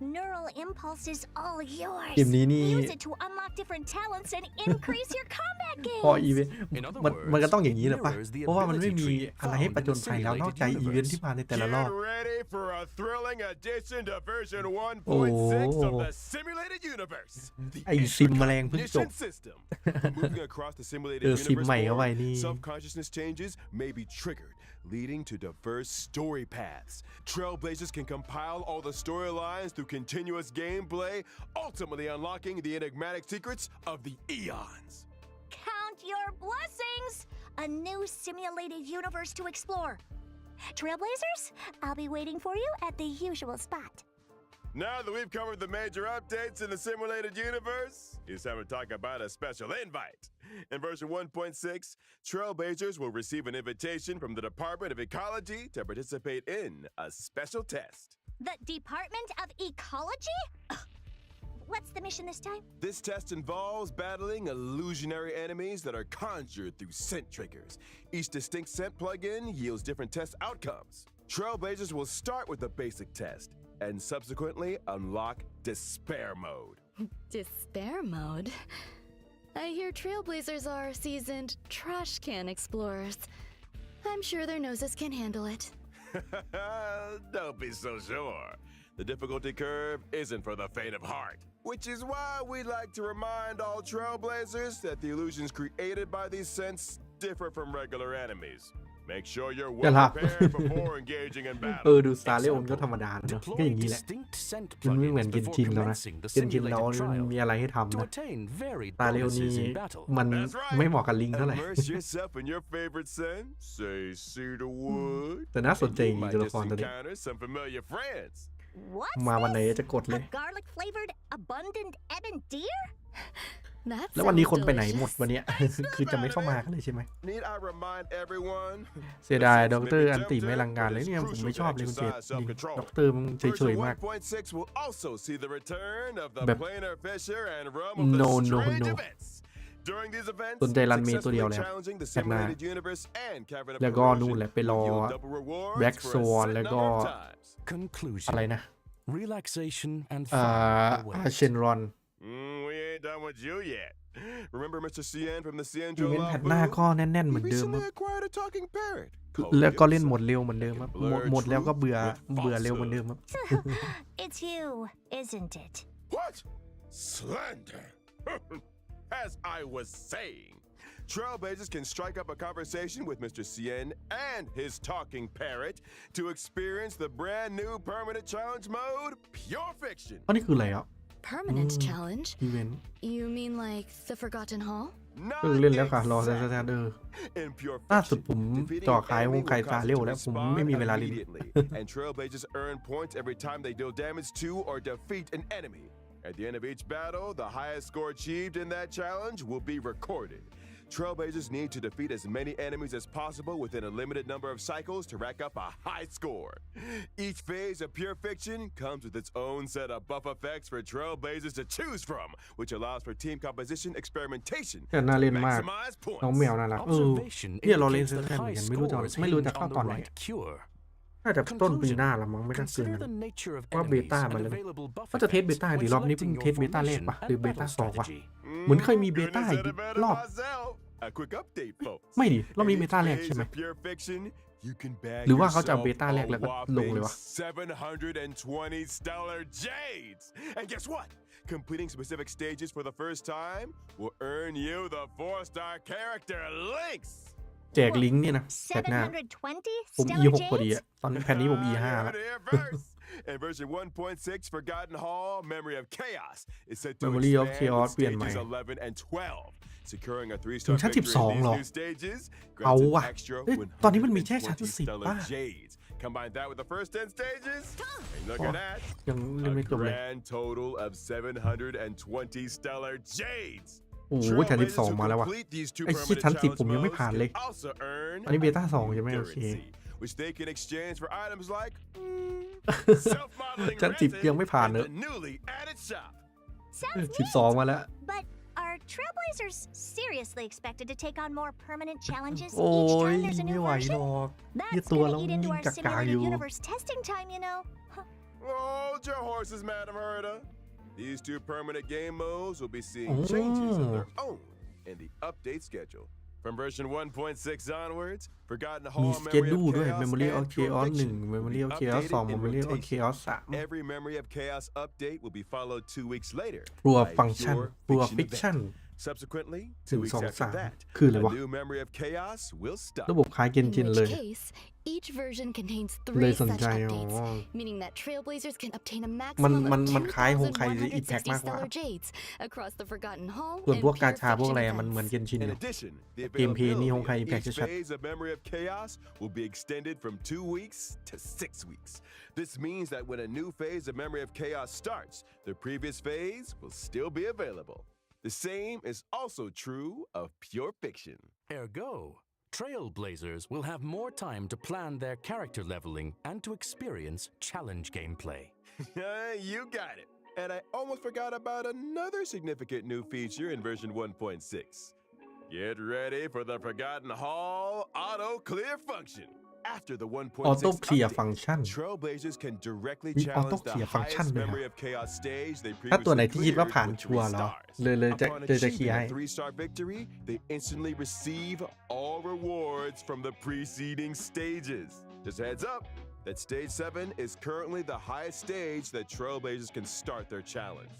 Neural impulse is all yours. เกมนี้นี่ Use it to unlock different talents and increase your combat พอ gains. อีเวนต์ In other มันก็ words, ต้องอย่างนี้แหละป่ะ mirrors the เพราะว่ามันไม่ ability มี tree อะไรให้ found ป in ระจ the นภัยแล้วนอก simulated จากอีเวนต์ universe. ที่มาในแต่ละรอบ Get ready for a thrilling addition to version 1.6 of the simulated universe. The ไอซิมแมลงเพิ่งจบ Ignition system. Moving across the simulated ซิม universe ใหม่เข้าไป forward, นี่ self-consciousness changes may be triggered, leading to diverse story paths. Trailblazers can compile all the storylines through continuous gameplay, ultimately unlocking the enigmatic secrets of the eons. Count your blessings! A new simulated universe to explore. Trailblazers, I'll be waiting for you at the usual spot. Now that we've covered the major updates in the simulated universe, it's time to talk about a special invite. In version 1.6, Trailblazers will receive an invitation from the Department of Ecology to participate in a special test. The Department of Ecology? What's the mission this time? This test involves battling illusionary enemies that are conjured through scent triggers. Each distinct scent plugin yields different test outcomes. Trailblazers will start with the basic test and subsequently unlock Despair Mode. Despair mode? I hear Trailblazers are seasoned trash can explorers. I'm sure their noses can handle it. Don't be so sure. The difficulty curve isn't for the faint of heart. Which is why we like to remind all Trailblazers that the illusions created by these scents differ from regular enemies. Make sure you're well prepared before engaging in battle. ดูสตาร์เลโอนก็ธรรมดาเนาะก็อย่างนี้แหละมันไม่เหมือนเกนชินแล้วนะเกนชินเรามันมีอะไรให้ทำนะสตาร์เลโอนี่มันไม่เหมาะกับลิงเท่าไหร่ Immerse yourself in your favorite scent. Say cedarwood. แต่น่าสนใจจริงตัวละครตัวนี้ Encounter some familiar friends. มาวันไหนจะกดเลย A garlic flavored abundant ebon deer? แล้ววันนี้คนไปไหนหมดวันนี้ คือจะไม่เข้ามากันเลยใช่ไหม Need I remind everyone? เสียดายด็อกเตอร์อันติไม่ลังการเลยเนี่ยผมไม่ชอบเลยคุณเจษด็อกเตอร์มันเฉยๆมาก 1.6 will also see the return of the แบบ planar fissure and realm of the no strange events. During these events, สนใจรันเมย์ตัวเดียวแล้ว challenging the แค่หน้า simulated universe and cavern of แล้วก็นู่นแหละไปรอ corrosion double rewards Black for a Swan set แล้วก็ number of times. อะไร Conclusion. นะ Relaxation and อา fun เชนรอน We ain't done with you yet. Remember Mr. Cien from the อี Cienjo เวนต์ Law แพทหน้า Booth? ก็แน่นๆเหมือน He เดิมครับ recently acquired a talking parrot. แล้วก็เล่นหมดเร็วเหมือนเดิมครับหมดแล้วก็เบื่อเร็วเหมือนเดิมครับ It's you, isn't it? What? Slander. As I was saying, Trailblazers can strike up a conversation with Mr. Cien and his talking parrot to experience the brand new permanent challenge mode, Pure Fiction. อันนี้คืออะไรอ่ะ Permanent challenge? อีเวนต์ You mean like the Forgotten Hall? เล่นแล้วค่ะรอซะ In Pure ล่าสุด Fiction, ผม defeating จ่อ an ขาย enemy วงไก่ will ตา cause เร็ว it to แล้วผม respawn ไม่มีเวลาเล่น immediately, and Trailblazers earn points every time they deal damage to or defeat an enemy. At the end of each battle, the highest score achieved in that challenge will be recorded. Trailblazers need to defeat as many enemies as possible within a limited number of cycles to rack up a high score. Each phase of Pure Fiction comes with its own set of buff effects for Trailblazers to choose from, which allows for team composition experimentation แต่น่าเล่น to มาก maximize น้องแม points. วน่ารัก Observation เนี่ยเราเล่น indicates แค่ that เหมือน high กันไม่รู้จะ scores ไม่รู้จะ hinge เข้า on ตอน the ไหน right cure. น่าจะต้นปีหน้าละมั้งไม่ต้องเกิน Consider นั้น the nature of ว่าเบ enemies ต้า and มาแล้ว available buff ก็จะเทสเบ effects ต้าดี when รอบนี้เพิ่ง selecting เท your สเบต้าแรก formation ปะหรือ and เบต้า battle สองวะ strategy. เหมือนเคยมีเบต้า Couldn't อี have ก said it better รอบ myself. A quick update, folks. ไม่ดิรอบนี้ In เบ each ต้าแรก phase ใช่ไหม of Pure Fiction, you can bag หรือว่าเขาจะเอาเบ yourself ต้าแรก a แล้วก็ลงเลยวะ whopping 720 stellar jades. And guess what? Completing specific stages for the first time will earn you the 4-star character links. แจกลิงก์เนี่ยนะแพทหน้า 720 ผม stellar E6 พอดี jades? อะตอนนี้แพทนี้ผม E5 You แล้ว heard it here first. In version 1.6, Forgotten Hall, Memory of Chaos is set to Memory of expand Chaos with เปลี่ยนใหม่ stages 11 and 12. Securing a 3-star ถึงชั้น victory in 12 these เหรอ new stages เอา grants an ว่ะ extra เอ้ยตอนนี้มันมีแค่ชั้น 120 10 stellar ป่ะ jades. Combine that with the first 10 stages, and look อ๋อ at that. ยังเล่น A ไม่จบเลย grand total of 720 stellar jades. โอ้โหชั้น Trailblazers 12 who มาแล้วว่ะ complete these two ไอ้ที่ permanent ชั้น 10 challenge ผมยังไม่ modes ผ่านเลย can also earn อันนี้เบต้า2ใช่ไหมโอเค currency, which they can exchange for items like self-modeling ชั้น resin 10 ยังไม่ผ่าน and เนอะ the newly added shop. Sounds 12 มาแล้ว But are Trailblazers seriously expected to take on more permanent challenges โอ้ each ย time there's a ไม่ new ไหวหร version? อก That's ยี่ตัวเรา gonna eat ยิ่ into ง our กากา simulated อยู่ universe testing time, you know. Hold your horses, Madam Herda. These two permanent game modes will be seeing changes of their own in the update schedule. From version 1.6 onwards, Forgotten มี Hall, สเกจ Memory ดู of ด้วย Chaos, Memory of and Pure Chaos 1 Fiction Memory will of be Chaos 2 updated in Memory of rotation. Chaos 3 Every Memory of Chaos update will be followed 2 weeks later ครัว by a ฟังก์ชัน Pure ครัว Fiction ฟิก event. ชั่น Subsequently, 1 2 weeks 2 after 3 that, คืออะไร a วะ new Memory of Chaos will start. ระบบคล้ายเกน In จินเลย which case, each version contains เลย 3 สน such ใจอ๋อ updates, meaning that Trailblazers can obtain a มัน maximum มัน of คล้ายโฮงไคอิมแพค 2,160 มากกว่า stellar jades across the Forgotten Hall ส่วน and พวกกา Pure ชาพวก Fiction อะไรอะมัน events. เหมือนเกนชิน In อยู่ addition, the Gameplay ni availability Honkai of Impact eachชัด phase of Memory of Chaos will be extended from 2 weeks to 6 weeks. This means that when a new phase of Memory of Chaos starts, the previous phase will still be available. The same is also true of Pure Fiction. Ergo, Trailblazers will have more time to plan their character leveling and to experience challenge gameplay. You got it. And I almost forgot about another significant new feature in version 1.6. Get ready for the Forgotten Hall auto clear function. after the ออโต้ 1.6 เคลียร์ update, ฟังก์ชัน Trailblazers can directly มีออโต้ challenge เคลี the ยร์ฟังก์ชัน highest ด้วย memory of chaos stage they ถ้าตัวไหน previously ที่คิดว่า cleared ผ่าน with ชัวร์ 3 เหรอ stars. เลยจะ Upon เคลียร์ achieving ให้ a 3-star victory, they instantly receive all rewards from the preceding stages. Just a heads up that stage 7 is currently the highest stage that Trailblazers can start their challenge.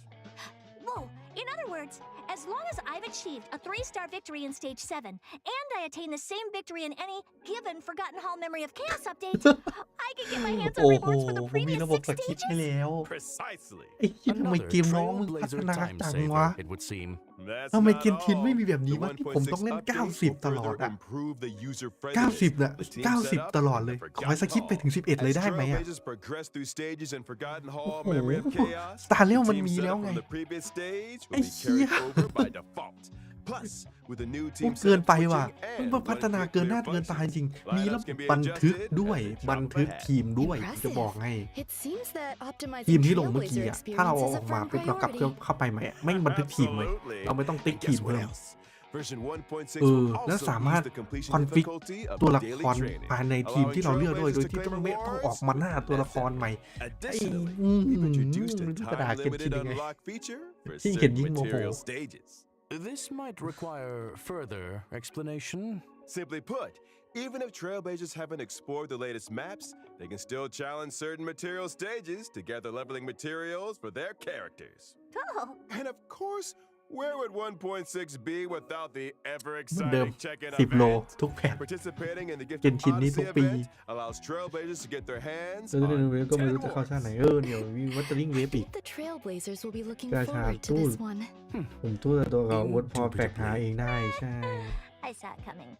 Whoa! In other words, as long as I've achieved a 3-star victory in Stage 7, and I attain the same victory in any given Forgotten Hall Memory of Chaos update, I can get my hands on โอ้โห rewards for the ผมมี previous ระบบ 6 สคริปต์ให้ stages? แล้ว Precisely. ไอ้เหี้ยทำไม Another เกมน้องมึงพัฒ trailblazer นา time จัง saver, วะ it would seem. That's ทำไม not เกมชิน all. ไม่มีแบบนี้ The วะที่ผมต้องเล่น 1.6 update 90 will ตลอด further อะ improve the user 90 น่ะ friendliness. The team 90 setup ตลอด and เล the ย ขอให้ส Forgotten คริปต์ไปถึง Hall. 11 เลยได้ As ไหมอะ Trailblazers progress through stages in Forgotten โอ้ Hall โห Memory of Chaos, สตาร์เรีย the มัน team มีแล้ว setup ไง from the previous stage ไอ้ will be เหี้ย carried over by default. Plus, with the new โอ้ team เกิน setup ไปว่ะ switching มัน and พัฒนา one-click เกินห clear น้าเกินตา function, จริง มีระ lineups บบ can be บันทึก adjusted ด้วย at the บัน drop of ทึก a hat. ทีมด้วยจะ Impressive. บอกให้ It seems that ทีม optimizing ที่ลงเมื่อกี้ Trailblazer อะถ้าเราเอา experience อ is อก a มา firm ปุ๊บเรากลับ priority. เข้าไปใหม่แม่งบันทึกทีมเลย Absolutely. เราไม่ต้องติ๊ก And ทีม guess เพิ่ what ม else? Version 1.6 เออ will และ also สามารถ ease the completion คอนฟิก difficulty of ตัว the ละค daily ร training, ภายในทีม ที่ allowing เราเลือกด้วย โดย Trailblazers to ที่ claim ไม่ต้องออก rewards มาหน้าตัวละครใหม่ ไอ้ Additionally, we've introduced a ไม่รู้จะด่าเกมชิน time-limited ยังไง unlock feature for ยิ่งเห็น certain ยิ่งโมโห material stages. This might require further explanation. Simply put, even if Trailblazers haven't explored the latest maps, they can still challenge certain material stages to gather leveling materials for their characters. Oh, And of course, where would 1.6 be without the เหมือนเดิม ever-exciting check-in 10 โล event? ทุกแพท Participating in the เกม Gifted ชินนี่ Odyssey ทุกปี event allows Trailblazers to get their hands แล้วเรื่อง on ก็ไม่รู้ 10 จะเข้าชาติไหน rewards. เดี๋ยวมีวัตเตอร์ลิงเว I ฟอีก think the Trailblazers will be looking Guys, forward to cool. this one. ผมตู้แต่ตัวเขาวดพอแฟกหาเองได้ใช่ I saw it coming.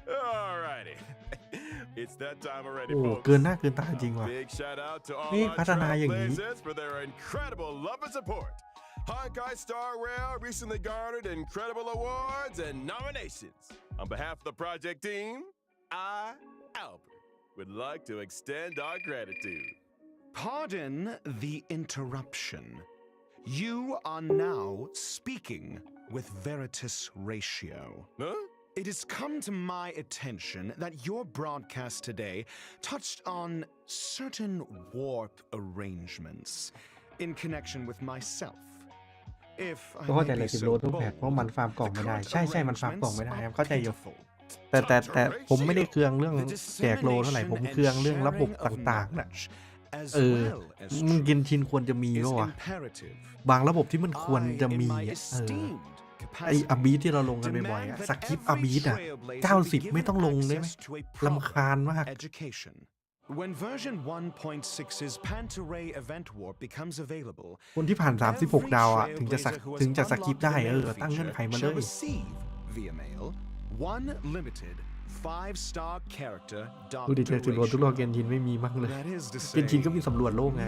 Alrighty. It's that time already, โอ้ folks. เกินหน้าเกินตาจริงว่ะ Big shout out to all นี่ our พัฒนาอย่างนี้ Trailblazers for their incredible love and support. Honkai Star Rail recently garnered incredible awards and nominations. On behalf of the project team, I, Albert, would like to extend our gratitude. Pardon the interruption. You are now speaking with Veritas Ratio. Huh? It has come to my attention that your broadcast today touched on certain warp arrangements in connection with myself. If ก็เข้า I ใจ may เลย be 10 โล so ทุกแพท bold, เพราะมันฟาร์มกล่อง the ไม่ได้ current ใช่ มันฟาร์มกล่อง arrangements ไม่ได้ครับ are เข้าใจอยู่ pitiful. แต่ผมไม่ได้เคืองเรื่องแจกโลเท่าไหร่ ผมเคืองเรื่องระบบต่างๆน่ะ as เออ well as มึงกิน truth ชินควรจะมี is ป่าวะ imperative. บางระบบที่มันควรจะ I, in มี my อะesteemed ไอ capacity, อาบีที่เราลงกันบ่อยๆ demand อะ that สคริปต์ every อาบีอะ trailblazer be 90 ไม่ given ต้องลงได้ไหม access to a ลำคาญมาก proper education. When version 1.6's Pantaray event warp becomes available, คนที่ผ่าน 36 ดาวอะถึงจะสคริปต์ได้ unlocked ตั้งเงื่อนไขมาเล shall ย receive via mail one limited 5-star character ดูดิเจอ Dr. จุดรวมทุกโลกเกนชินไม่มีมั้งเลย That is to เกนชิน say, ก็มีสำรวจโลกไง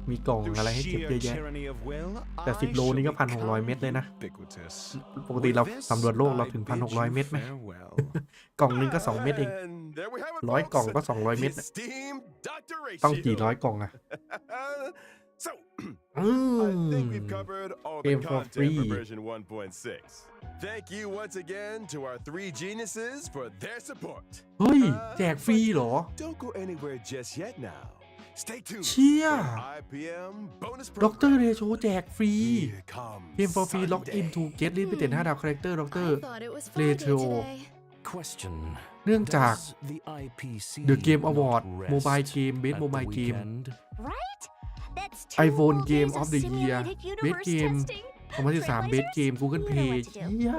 มีกล่อง through อะไรให้เก็บ sheer เยอะแยะ tyranny of will, แต่ I 10 โลนี่ก็ shall become 1,600 เม็ดเลยนะ ubiquitous. ปกติเรา With this, สำรวจโลกเรา I ถึง bid you 1,600 เม็ดไหม farewell. กล่องหนึงก็ 2 เม็ดเอง And there we have it, 100 กล่อง folks. ก็ 200 เม็ด The esteemed Dr. ต้องกี่ Ratio. ร้อยกล่องอะ So, อื I ม think we've covered all the Game for content free. for version 1.6. Thank you once again to our 3 geniuses for their support. เฮ้ย แจกฟรีเหรอ Don't go anywhere just yet now. Stay tuned เชี่ย for our IPM bonus ด็อกเตอ program. ร์เรโชแจกฟรี Here comes เกม for free log in to Sunday. get ลิสต์ไปเต็น5 ดาวคาแรคเตอร์ด็อกเตอร์ I thought it was Retro. Friday today. Question. เนื่องจาก Does the IPC The Game not Award rest Mobile Game Best at the Mobile Game weekend? Right? That's iPhone whole Game days of the Year simulated Best universe Game testing. 2013 Best Game Google You know Play what to do. เชี่ย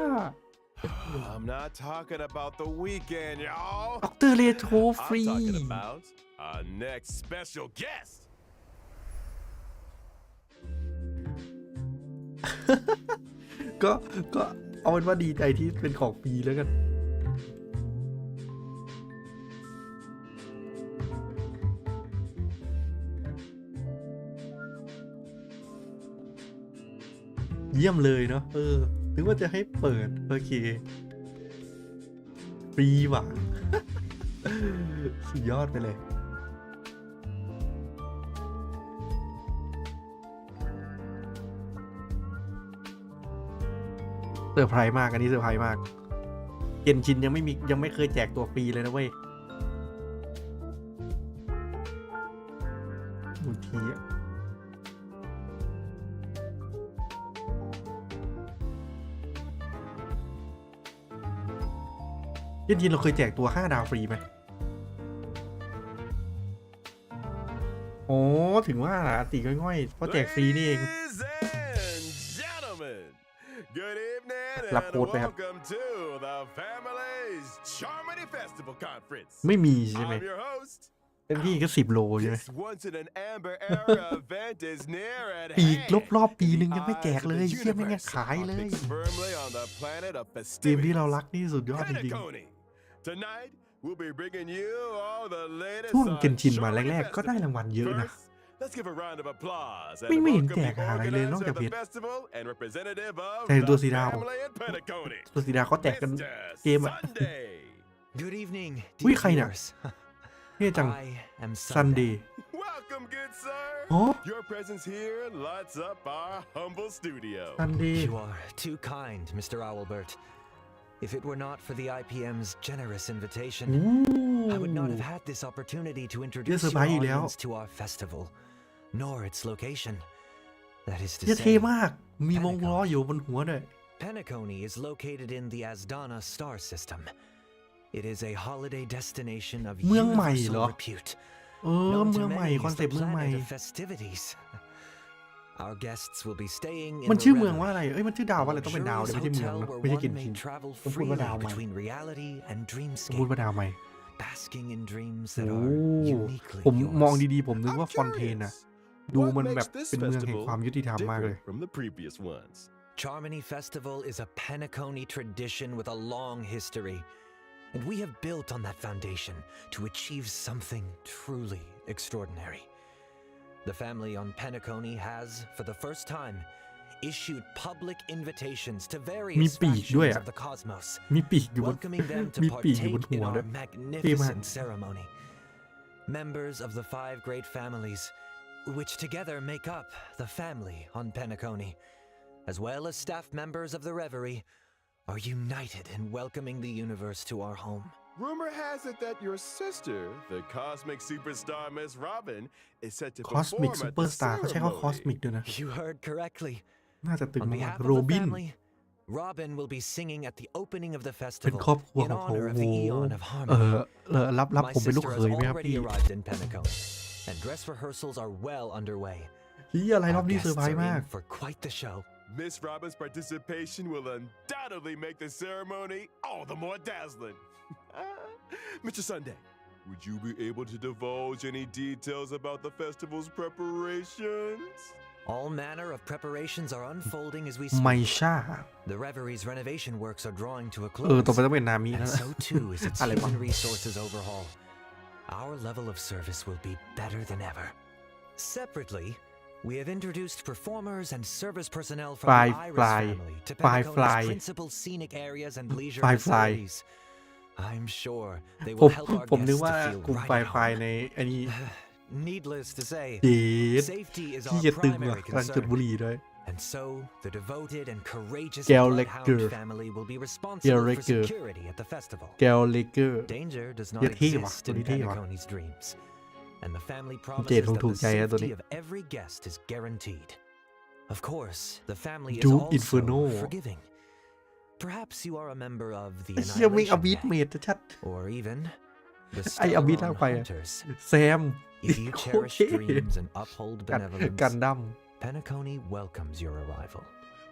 I'm not talking about the weekend, y'all. ด็อกเตอร์เรโชฟรี I'm talking about our next special guest. ก็เอาเป็นว่าดีใจที่เป็นของฟรีแล้วกัน เยี่ยมเลยเนาะนึกว่าจะให้เปิด โอเค ฟรีว่ะ สุดยอดไปเลย เซอร์ไพรส์มาก อันนี้เซอร์ไพรส์มาก เกนชินยังไม่เคยแจกตัวฟรีเลยนะเว้ย จริงๆเราเคยแจกตัว5 ดาวฟรีไหมโอ้ถึงว่าล่ะติง่อยๆเพราะแจกฟรีนี่เอง Ladies and gentlemen, good evening รับ and โค้ดไปครับ welcome to the family's Charmony Festival Conference. ไม่มีใช่ไหม I'm your host. เป็นพี่ก็10 โลใช่ไหม This once in an amber era event is near at ปีก hand. รอบปีนึงยังไม่แจกเลย Eyes of the เชี่ยไม่งั้น universe ขายเลย are fixed firmly on the planet of เกมที่เรา festivities. รักนี่สุดยอดจริง Penacony. Tonight, we'll be bringing you all the ๆ latest ช่วง on เกนชินมา Charmony แรกๆ ก็ได้ Festival. รางวัลเยอะนะ First, let's give a round of applause ไม่ and เห็น welcome แจก the อะไรเลยนอก organizer จาก of เพ the ชร festival and representative of แต่ตัว the สีดาว family in Penacony. ตัวสีดาเขาแจกกัน Mr. เกมอะ Sunday. Good evening, Ui, dear khai nè. viewers. เท่จัง I am ซันเด Sunday. ย์ Welcome, good sir. โอ้ Your presence here lights up our humble studio. ซันเดย์ You are too kind, Mr. Owlbert. If it were not for the IPM's generous โอ้ invitation, I would not have had this opportunity to introduce your surprise อีกแล้ว audience to our festival, nor its location. That is เท่ to เท่ say, มาก มีวงล้ออยู่บนหัวด้วย Penacony is located in the Asdana star system. It is a holiday destination of เมืองใหม่เหร universal อ repute. เออ Known เมื to องใหม่ many คอน as เซป the ต์เมืองใหม่ planet of festivities. Our guests will be staying in มัน the ชื่อเมืองว่า Reverie, อะไร เอ้ย มันชื่อดาวว่าอะไร ต้องเป็นดาวเดี๋ยวไม่ใช่เมือง hotel นะ where ไม่ใช่ one เกน may ชิน travel ต้องพูดว่า freely ดาวใหม่ between reality and ต้องพูด dreamscape, ว่าดาวใหม่ basking in dreams โอ้ that are uniquely ผมมอง yours. ดีๆ ผมนึกว่า I'm ฟอนเทน curious. อะดูมัน What แบบ makes this เป็นเมืองแห่ง festival ความยุติธรรมมากเลย different from the previous ones? Charmony Festival is a Penacony tradition with a long history, and we have built on that foundation to achieve something truly extraordinary. The family on Penacony has, for the first time, issued public invitations to มี various ปีกด้วย factions อะ of the cosmos, มีปีกอยู่บน welcoming them to มีปีกอยู่บน partake หั in วด้ว our ย magnificent ceremony. Members of the 5 great families, which together make up the family on Penacony, as well as staff members of the Reverie, are united in welcoming the universe to our home. Rumor has it that your sister, the cosmic superstar Miss Robin, is set to คอสมิก perform ซู at เปอ the ร์สตาร์เขาใช้คำว่าคอสมิก ceremony. ด้วยนะ You heard correctly. น่าจะตึง On มาก behalf โร of the บิน family, Robin will be singing at the opening of the เป็น festival ครอบครัว in ของเขา honor of โอ้ the โห Eon of เอ Harmony. รับ My ผมเป็นลูก sister เข has ยไหมครับ already พี่ arrived in Penacony, and dress rehearsals are well underway. พี่อะไรรอ Our บนี้เซอ guests ร์ไพร are ส์มาก in for quite the show. Miss Robin's participation will undoubtedly make the ceremony all the more dazzling. Mr. Sunday, would you be able to divulge any details about the festival's preparations? All manner of preparations are unfolding as we ไม speak. ช่า The Reverie's renovation works are drawing to a ต่อ close, ไปต้องเป็นนามิ and แล้วนะ so too is its อะไรวะ human resources overhaul. Our level of service will be better than ever. Separately, we have introduced performers and service personnel from the Iris Firefly. family to Firefly. Penacony's principal scenic areas and leisure Firefly. facilities. I'm sure they ผม will help our ผมนึก guests ว่า to feel กลุ่ม right ไฟ at ไฟ home. ในอันนี้ Needless to say, เจ็ด safety is ที่ our จะตึงว่ะ primary กำลังจุด concern. บุหรี่ด้วย And so, the devoted and courageous Gallagher. Bloodhound family will be responsible for Gallagher. security at the festival. แกลเลเกอร์ Danger does not เหี้ยเท่ว่ะ exist ตัว in นี้เท่ว่ะ Penacony's dreams. And the family เจด promises คง that ถูก the ใจนะตัว safety นี้ of every guest is guaranteed. Of course, the family is Duke also Inferno. forgiving. Perhaps you are a member of the ไอ้เชี่ยไม่งอ Annihilation บิทเม Gang, ดชัด or even the ไอ้อบิทร่าง Stellaron ไฟอะ Hunters. แซม If you โคตร cherish เท่ dreams and uphold กัน benevolence, ดั้ม Penacony welcomes your arrival.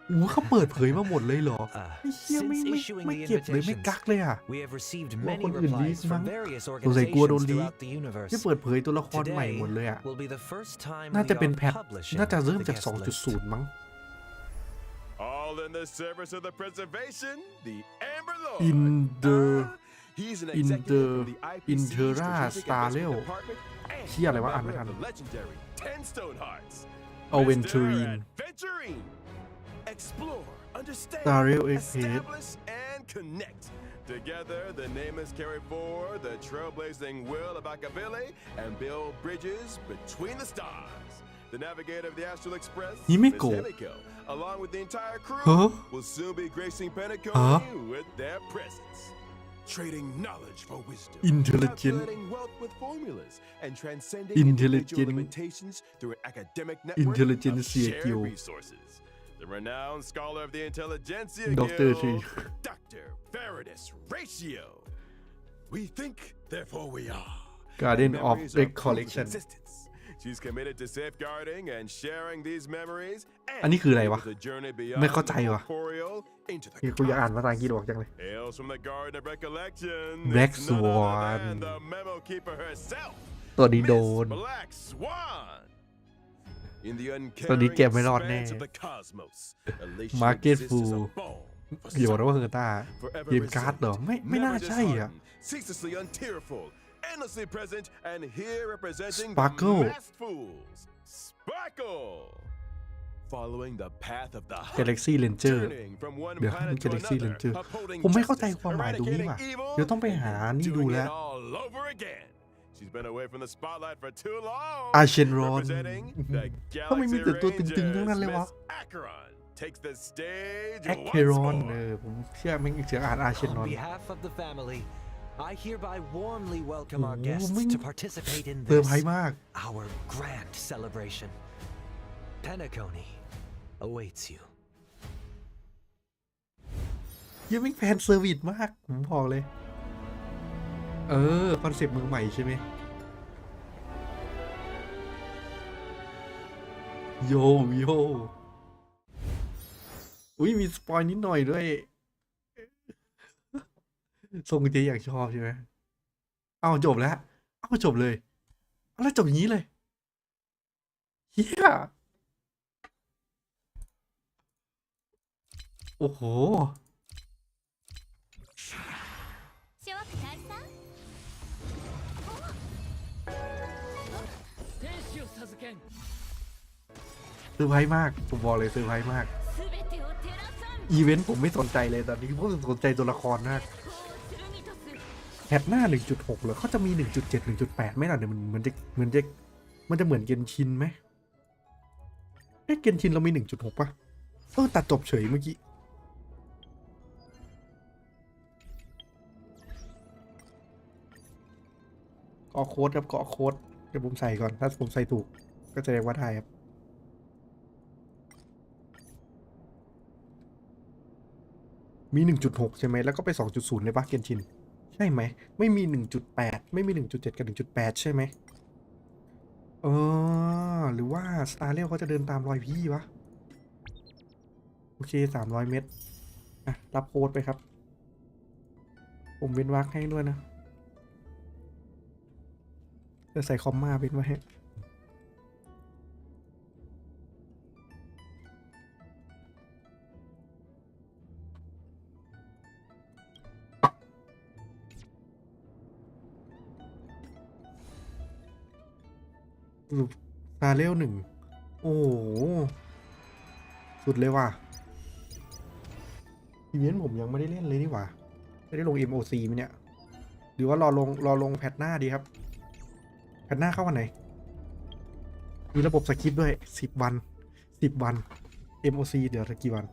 โอ้เขาเปิดเผยมาหมดเลยเหรอ ไอ้เชี่ย Since ไม่ issuing ไม่ the เก็บเลยไม่ invitations, กักเลยอ่ะ we have received Well, manyคนอื่นลีก replies มั้ from ง various สงสัยกลัวโดน organizations ลีก throughout the universe. ที่เปิดเผยตัวละครใหม่หมดเลย Today อ่ะ will be the first time น่า we จะเป็น are แพท publishing น่าจะเริ่ม the จาก guest list. 2.0 มั้ง All in the service of the preservation, the Amber Lord. In the- He's an in executive the from the IPC Intera Strategic Starleo. Investment Department and เชี่ยอะไรวะ a อ่านไม่ member ทัน of the legendary 10 Stone Hearts. Aventurine. Mr. Adventurine. Explore, understand, Starleo X Head. establish, and connect. Together, the name is carry forward the trailblazing will of Akabili and build bridges between the stars. The navigator of the Astral Express, Himiko. Miss Himiko, along with the entire crew, Huh? will soon be gracing Penacony Huh? with their presence. Trading knowledge for wisdom, Intelligent. calculating wealth with formulas, and transcending Intelligent. individual limitations through an academic network Intelligentsia of shared Guild. resources. The renowned scholar of the Intelligentsia Dr. Guild, T. Dr. Veridus Ratio. We think, therefore we are. Guardian of Memories are proof of Recollection existence. She's committed to safeguarding and sharing these memories. อันนี้คืออะไรวะ The journey ไม่ beyond เข้าใจ the วะ corporeal into the นี่กูอยากอ่านภาษาอังกฤษออกจังเลย Hails from the Garden of Recollection. Black It's none other Swan than the memo keeper herself. ตัวนี้โดน Miss Black Swan. In the ตัวนี้ uncaring เก็บไม่รอดแน่ expanse of the cosmos, elation Market exists as a Fool balm for อย่าบอก some. นะว่าเฮอร์ต้า Forever เกมการ์ดเหรอ ไม่น่า never ใช่อ่ะ disheartened, ceaselessly untearful, endlessly present, and here representing Sparkle the masked fools. Sparkle! Following the path of the hunt, Galaxy Ranger turning from one เดี๋ยว planet to Galaxy another, Ranger upholding ผมไม่เข้าใจ justice, ความหมายตรงนี้ eradicating ว่ะ evil, เดี๋ยวต้องไปหานี่ดู doing แล้ it ว all over again. She's been away from the spotlight for too long. อาเชนรอน Representing the ทำไมมี Galaxy แต่ตัวตึงๆทั้งนั้น Rangers, เลยวะ Miss Acheron takes the stage แอค once เครอน more. ผมเชื่อแม่งเสียงอ่านอาเชนรอน On behalf of the family, I hereby warmly welcome our Oh, guests man. to participate in เซอร์ this, ไพรส์มาก our grand celebration. Penacony awaits you. ยังไม่งแฟนเซอร์วิสมากผมบอกเลย คอนเซ็ปต์เมืองใหม่ใช่ไหมโยโยอุ้ยมีสปอยนิดหน่อยด้วยทรงเจอยากชอบใช่ไหมเอาจบแล้วเอาจบเลยเอาแล้วจบอย่างนี้เลยเฮียโอ้โห 諸悪大さん เซอร์ไพรส์มากผมบอกเลยเซอร์ไพรส์มาก 全てを照らさん อีเวนต์ผมไม่สนใจเลยตอนนี้ผมสนใจตัวละครมาก こうするにとす แพทหน้า 1.6 เหรอเขาจะมี 1.7 1.8 ไม่ล่ะเดี๋ยวมันจะเหมือนเกนชินไหมเกนชินเรามี 1.6 ป่ะตัดจบเฉยเมื่อกี้เกาะโค้ดครับเกาะโค้ดเดี๋ยวผมใส่ก่อนถ้าผมใส่ถูกก็จะเรียกว่าได้ครับมี 1.6 ใช่ไหมแล้วก็ไป 2.0 เลยปะเกนชินใช่ไหมไม่มี 1.8 ไม่มี 1.7 กับ 1.8 ใช่ไหมหรือว่าสตาร์เรียลเขาจะเดินตามรอยพี่วะโอเค300 เมตรรับโค้ดไปครับผมเว้นวรรคให้ด้วยนะจะใส่คอมมาเป็นไว้ให้ตาเร็ว1โอ้โหสุดเลยว่ะอีเวนต์ผมยังไม่ได้เล่นเลยนี่หว่าไม่ได้ลง MoC มั้ยเนี่ยหรือว่ารอลงแพทหน้าดีครับแพทหน้าเข้าวันไหนมีระบบสคริปต์ด้วย10 วัน MoC เดี๋ยวกี่วัน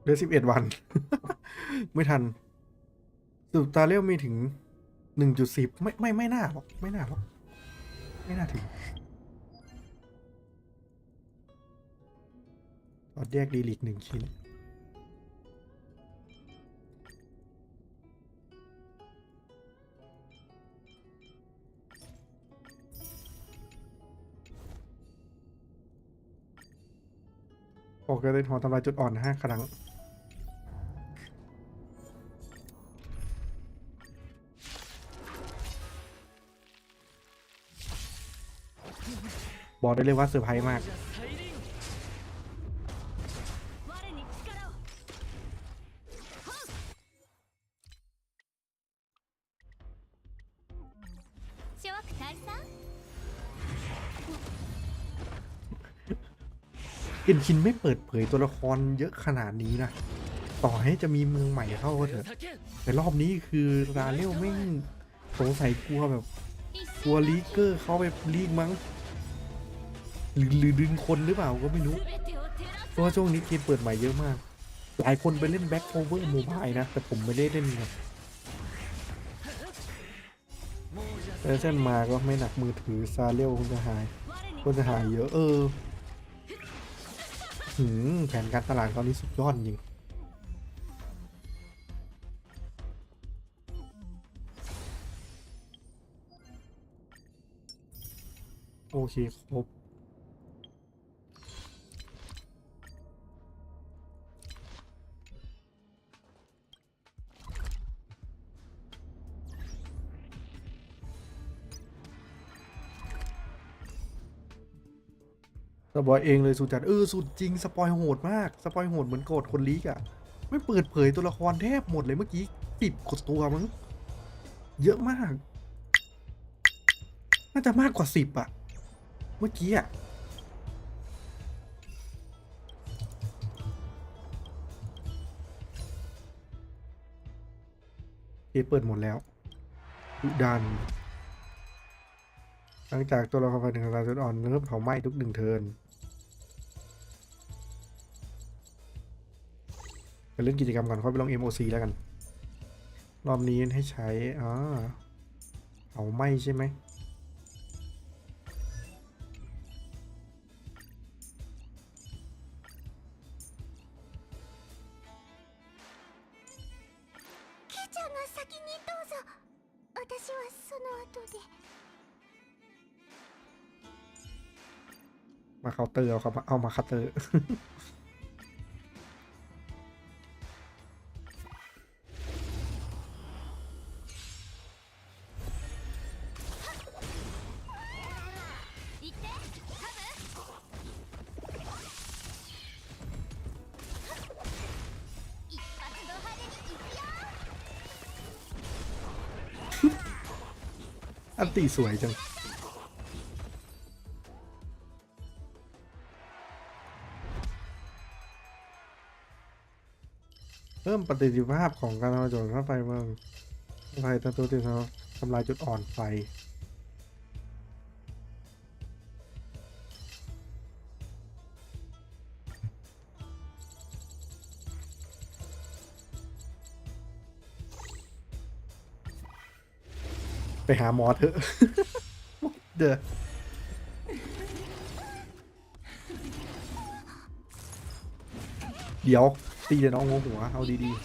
เหลือ11 วัน ไม่ทันสุดตาเรียวมีถึง 1.10 ไม่น่าหรอกไม่น่าถึงตอดแยกดีลิก1 ชิ้นออกกระเด็นหอทำลายจุดอ่อน5 ครั้งบอกได้เลยว่าเซอร์ไพรส์มาก 我に力を諸悪大さん เกนชินไม่เปิดเผยตัวละครเยอะขนาดนี้นะต่อให้จะมีเมืองใหม่เข้าก็เถอะแต่รอบนี้คือราเรลไม่สงสัยกลัวลีกเกอร์เขาไปลีกมั้งหรือดึงคนหรือเปล่าก็ไม่รู้เพราะว่าช่วงนี้เกมเปิดใหม่เยอะมากหลายคนไปเล่นแบ็คโอเวอร์โมบายนะแต่ผมไม่ได้เล่นไง แต่เส้นมาก็ไม่หนักมือถือซาเรียวคงจะหายเยอะแผนการตลาดตอนนี้สุดยอดจริงโอเคครบสปอยเองเลยสุดจัดสุดจริงสปอยโหดมากสปอยโหดเหมือนโกรธคนลีกอะไม่เปิดเผยตัวละครแทบหมดเลยเมื่อกี้10 กว่าตัวมั้งเยอะมากน่าจะมากกว่า10อะเมื่อกี้อะเปิดหมดแล้วดุดันหลังจากตัวละครไฟหนึ่งราจุดอ่อนเริ่มเผาไหม้ทุก1 เทิร์นไปเล่นกิจกรรมก่อนค่อยไปลง MoC แล้วกันรอบนี้ให้ใช้เผาไหม้ใช่ไหมมาเคาน์เตอร์เอามาเคาน์เตอร์ อันตีสวยจังเพิ่มประสิทธิภาพของการทำโจรเข้าไปเมืองไฟตั้งตัวที่ทำลายจุดอ่อนไฟไปหาหมอเถอะ เด้อเดี๋ยวตีเดี๋ยวน้องงงหัวเอาดีๆ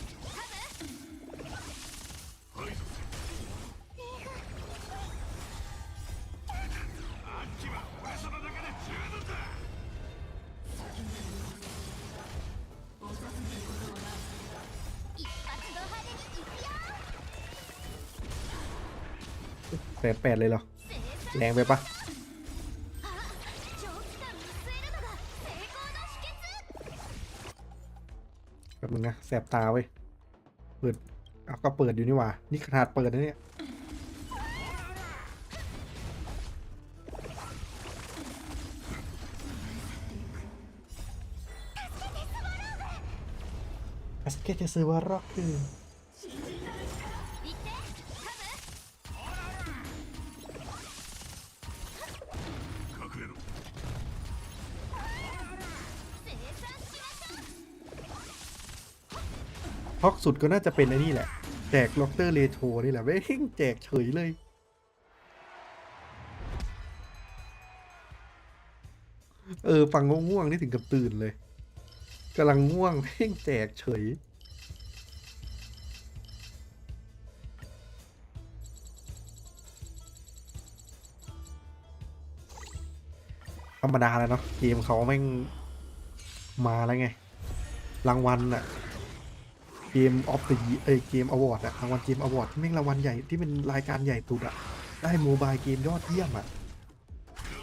8เลยเหรอแรงไปปะแบบมึงนะแสบตาเว้ยเปิดก็เปิดอยู่นี่หว่านี่ขนาดเปิดนะเนี่ยอาสเกตจะซื้อว่าร็อกคือฮอกสุดก็น่าจะเป็นไอ้นี่แหละแจกล็อกเตอร์เรโทรนี่แหละเว้ยแจกเฉยเลยฟังง่วงๆนี่ถึงกับตื่นเลยกำลังง่วงเพ่งแจกเฉยธรรมดาแล้วเนาะเกมเขาแม่งมาแล้วไงรางวัลอะเกมออฟเดอะเกมอวอร์ดอะรางวัลเกมอวอร์ดที่แม่งรางวัลใหญ่ที่เป็นรายการใหญ่ตุดอะได้โมบายเกมยอดเยี่ยมอะ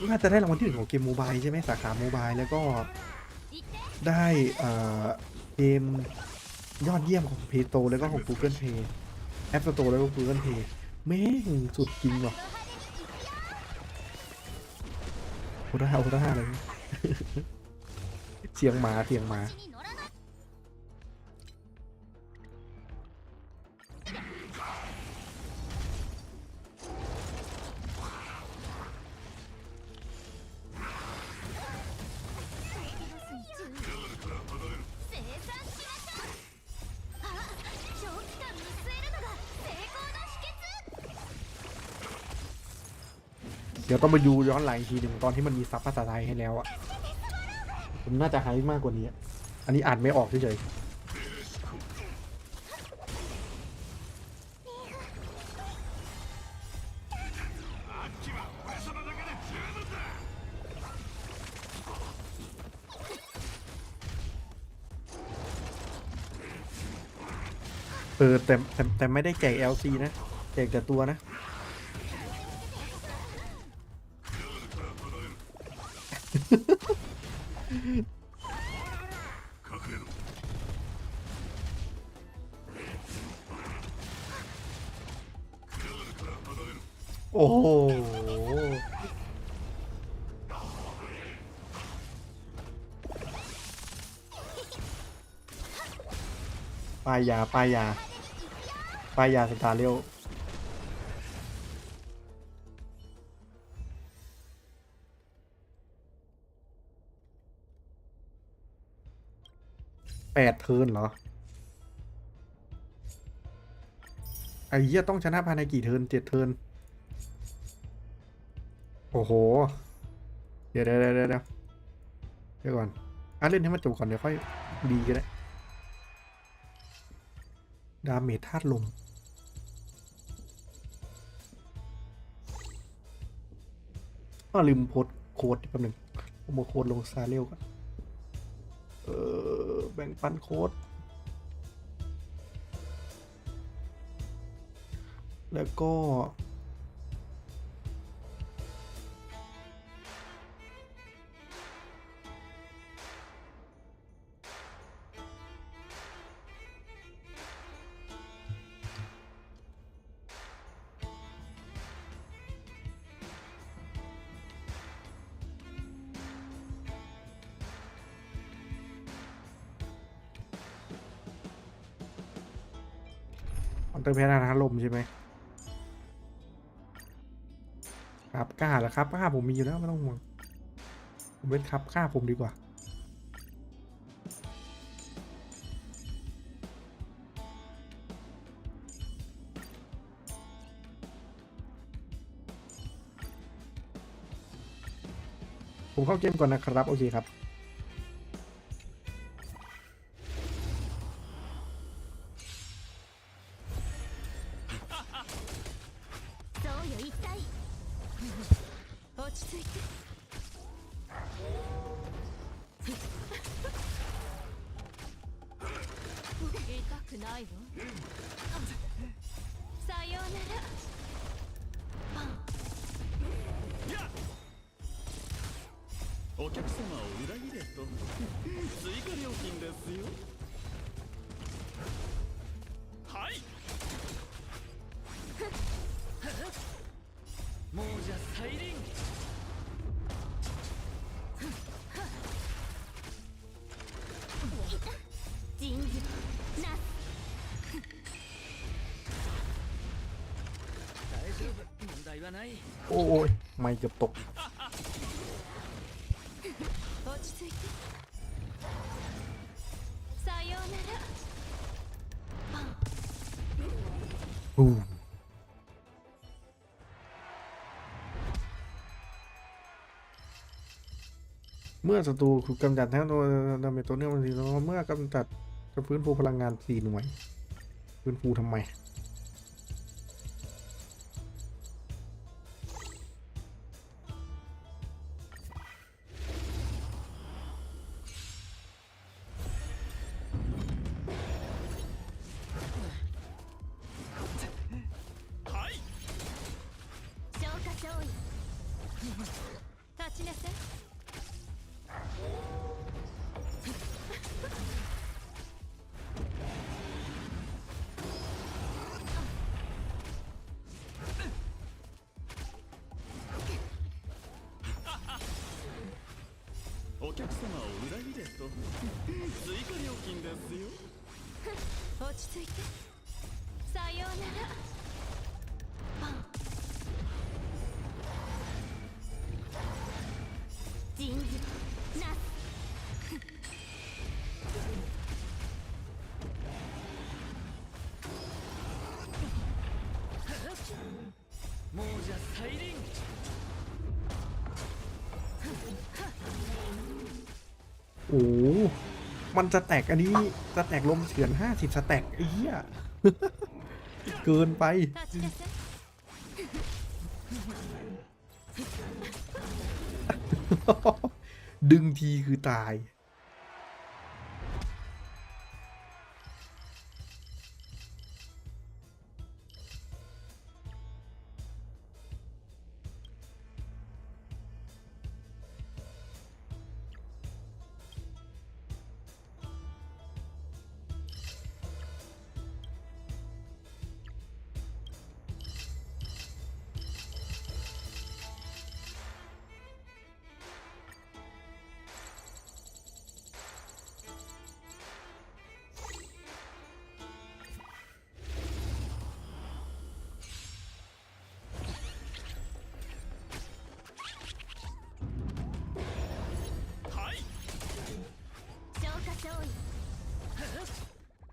น่าจะได้รางวัลที่1ของเกมโมบายใช่ไหมสาขาโมบายแล้วก็ได้เกมยอดเยี่ยมของ Play Store แล้วก็ของ Google Play App Store แล้วก็ Google Play แม่งสุดจริงว่ะโอ้ท่าเลย เสียงหมา ดี๋ยวต้องไปดูย้อนหลังอีกทีหนึ่งตอนที่มันมีซับภาษาไทยให้แล้วอ่ะผมน่าจะไฮมากกว่านี้อันนี้อ่านไม่ออกเฉยแต่ไม่ได้แจก LC นะแจกแต่ตัวนะโอ้โหป้ายยาสตาร์เร็ว8 เทิร์นเหรอไอ้เหี้ยต้องชนะภายในกี่เทิร์น7 เทิร์นโอ้โหเดี๋ยวก่อนเล่นให้มันจบก่อนเดี๋ยวค่อยดีก็ได้ดาเมจธาตุลมลืมโพสโค้ดแป๊บนึงผมโค้ดลงซาเร็วก่อนแบ่งปันโค้ดแล้วก็เติมแพนาลมใช่ไหมครับกล้าเหรอครับกล้าผมมีอยู่แล้วไม่ต้องห่วงผมเป็นครับกล้าผมดีกว่าผมเข้าเกมก่อนนะครับโอเคครับお客様を裏切れと追加料金ですよはいもうじゃ再臨人事な大丈夫問題はないโอ้ยไม่เกือบตก落ち着いてさようならเมื่อศัตรูถูกกำจัดทั้งตัวดาเมจตัวเนื่องมันสีแล้วเมื่อกำจัดจะฟื้นฟูพลังงาน4 หน่วยฟื้นฟูทำไมお客様を裏切れと追加料金ですよ落ち着いてさようなら人事なもうじゃ再臨โอ้มันจะแตกอันนี้จะแตกลมเฉือน50 สแต็กไอ้เหี้ย เกินไป ดึงทีคือตาย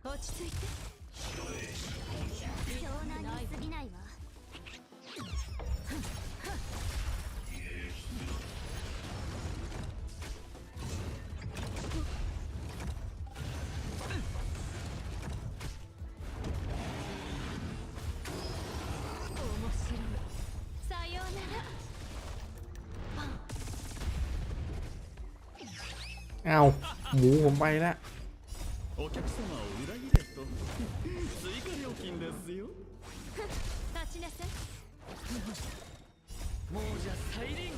落ち着いて湘南に過ぎないわ。さようなら อ้าวหมูผมไปแล้ว お客様を裏切れと追加料金ですよ。立ちなさい亡者再臨。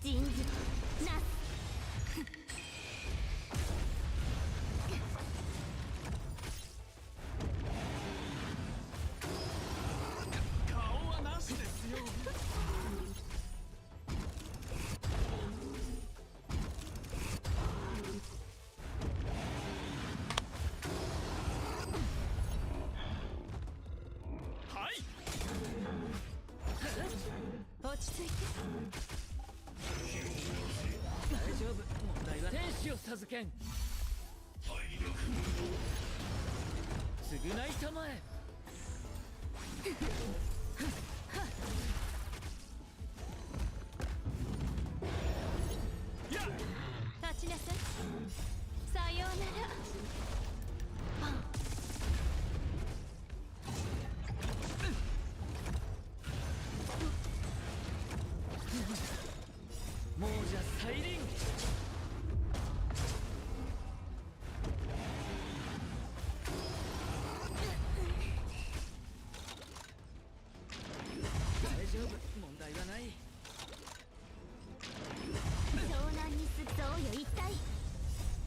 人事なす。顔はなしですよ。はい。落ち着いて大丈夫。問題は天使を授けん。償いたまえ。立ちなさいさようなら亡者再臨。大丈夫。問題はない。湘南にすぞよ一体。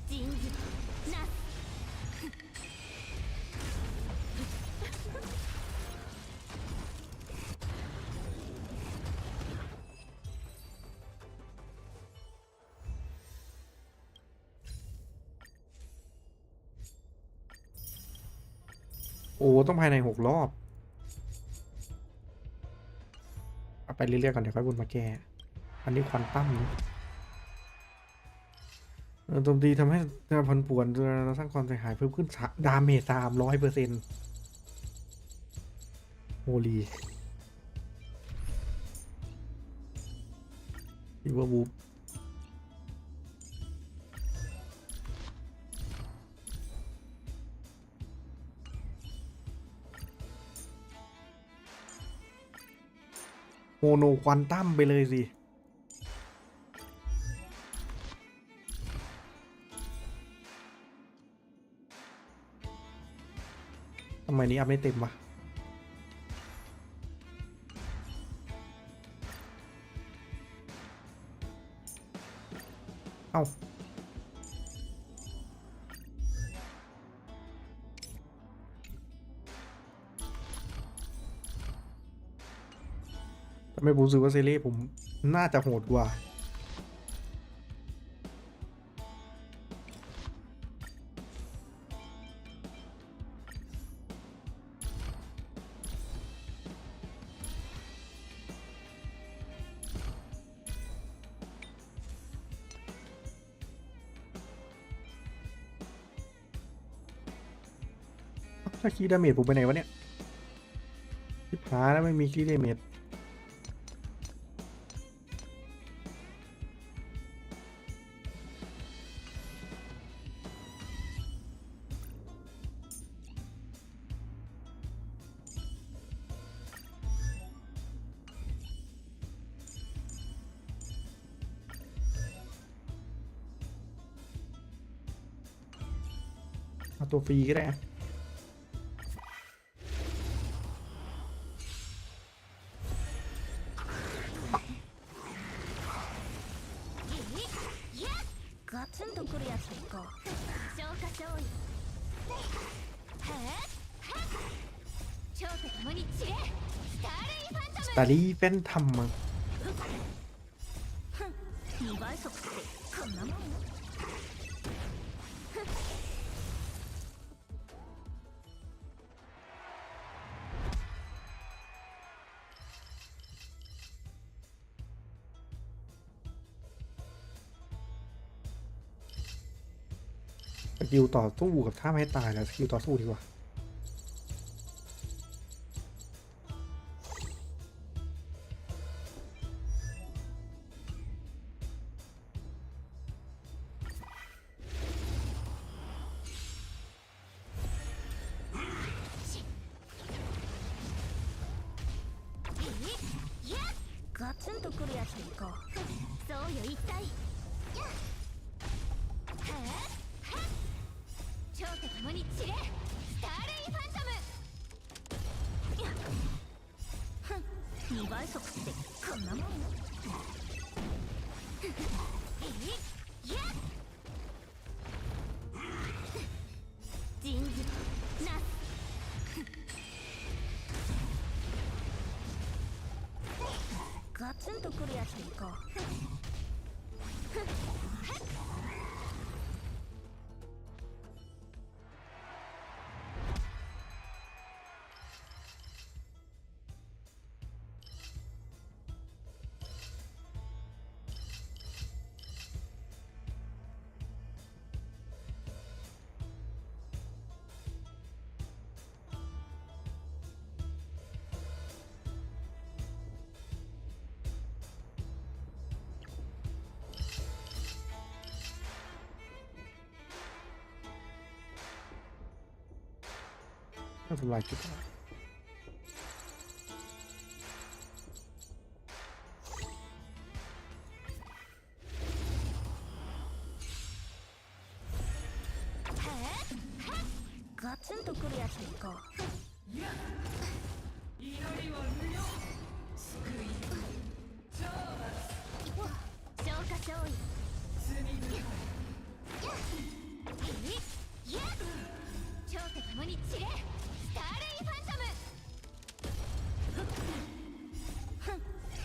人事なす。โอ้ต้องภายใน6 รอบเอาไปเรื่อยๆก่อนเดี๋ยวค่อยวนมาแก้อันนี้ควอนตัมนะโจมตีทำให้พันป่วนสร้างความเสียหายเพิ่มขึ้นดาเมจ300%โฮลีอีเวอร์บูโมโนควอนตัมไปเลยสิทำไมนี้อัพไม่เต็มวะเอ้าทำไมผมรู้สึกว่าเซเล่ผมน่าจะโหดกว่าถ้าคีย์ดาเมจผมไปไหนวะเนี่ยทิพหาแล้วไม่มีคีย์ดาเมจ เอาตัวฟรีก็ได้ガツンとくるやつでいこう。消化勝利。超と共に散れ。スターレイファントム。スタリーเป็นทำมั้ง2倍速ってこんなもんよ。สกิลต่อสู้กับท่าไม่ตายนะสกิลต่อสู้ดีกว่าガツンとくるやつでいこう。そうよ一体。超と共に散れ。スターレイファントム。2倍速ってこんなもんよ。ジンズナス。ガツンとくるやつでいこう。ถ้าทำลายจุดอะไรガツンとくるやつでいこう。消化勝利。超と共に散れ。スターレイファント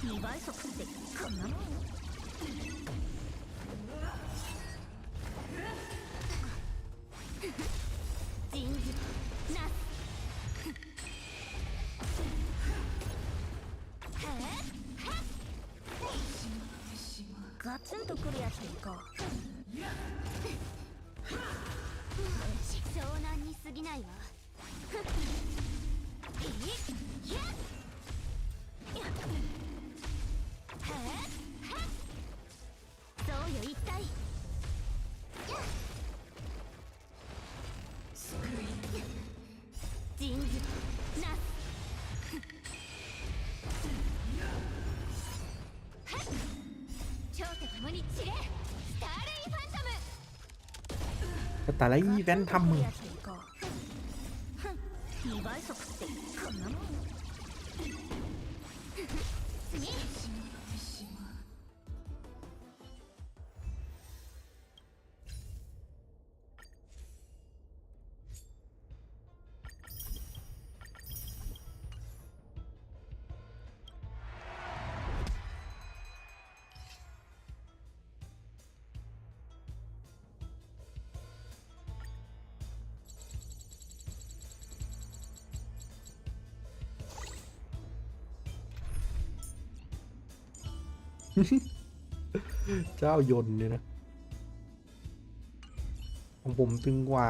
ム。2倍速ってこんなもんよ。ジンズナス。ガツンとくるやつでいこう。湘南に過ぎないわ。そうよ一体。ジンズナス。超と共に散れ。スターレイファントム。สตาลีแวนทำมึง2倍速ってこんなもんよ。次。เจ้ายนต์เนี่ยนะของผมตึงกว่า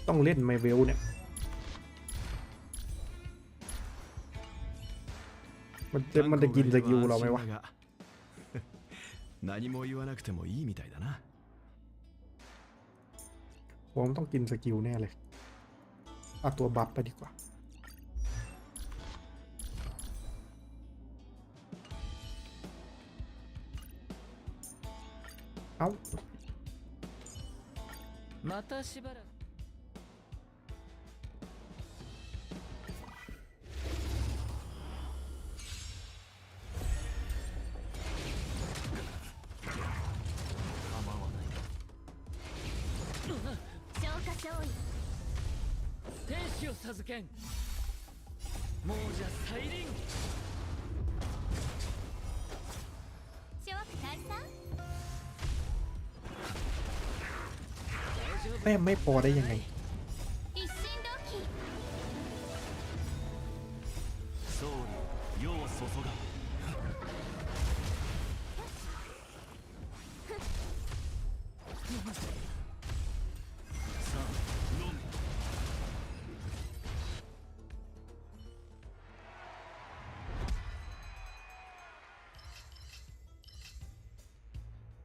ต้องเล่นไมเวลเนี่ยมันจะกินสกิลเราไหมวะ何も言わなくてもいいみたいだな。ผมต้องกินสกิลแน่เลย เอาตัวบัฟไปดีกว่าเอ้าまたしばらく消化勝利天使を授けん亡者再臨諸悪退散แม่ไม่พอได้ยังไง一心同期総理世を注がさあ飲め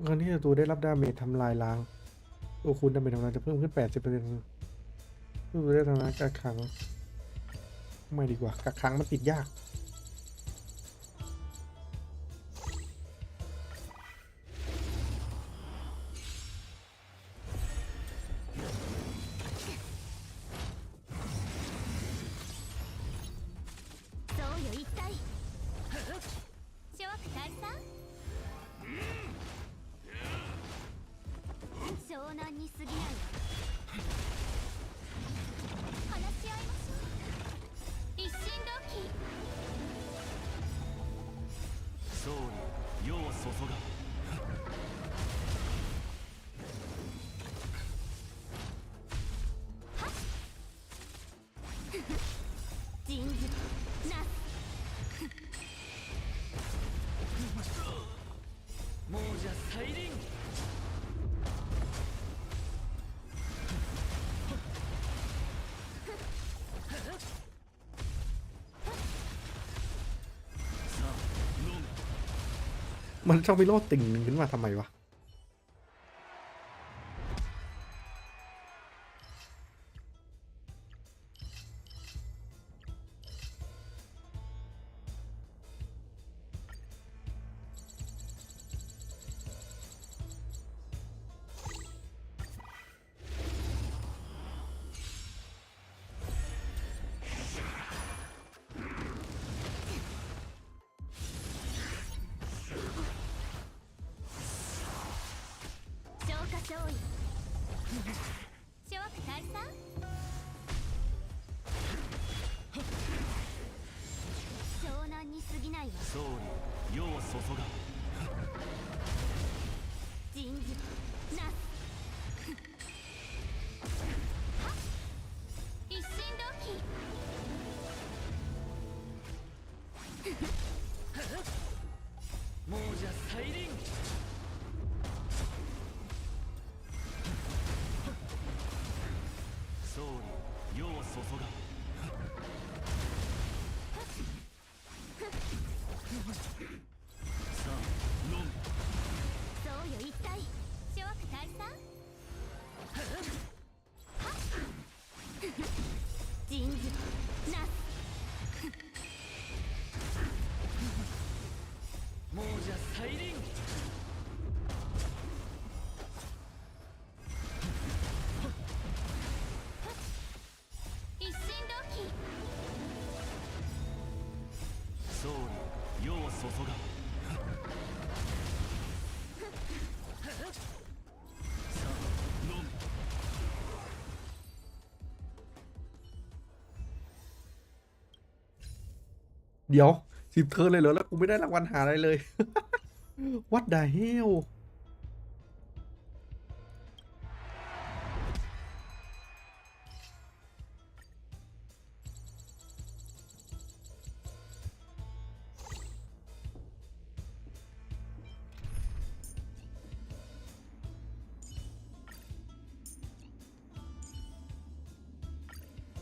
เงินที่ศัตรูได้รับดาเมจทำลายล้างตัวคุณดาเมจทำลายจะเพิ่มขึ้น 80%ผู้ได้ทำลายกักขังไม่ดีกว่ากักขังมันติดยาก贈与一体諸悪退散湘南に過ぎないわ話し合いましょう一心同期総理世を注が人事なす亡者再臨さあ飲め มันชอบวิโรจน์ติ่งขึ้นมาทำไมวะ消化勝利諸悪退散湘南に過ぎないわ総理世を注が人事なす一心同期亡者再臨総理世を注がさあ飲め贈与一体諸悪退散人事なす亡者再臨一心同期総理世を注がさあ飲め เดี๋ยว10 เทิร์นเลยเหรอแล้วกูไม่ได้รางวัลหาอะไรเลย What the hell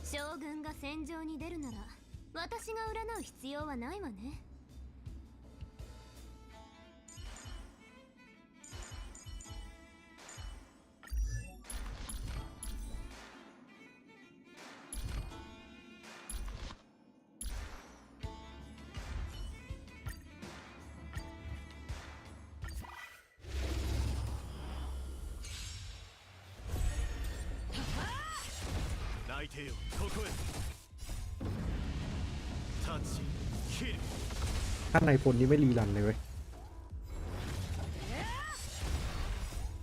将軍が戦場に出るなら私が占う必要はないわね相手よここへタッチキル ถ้าในพลนี้ไม่รีรันเลยเว้ย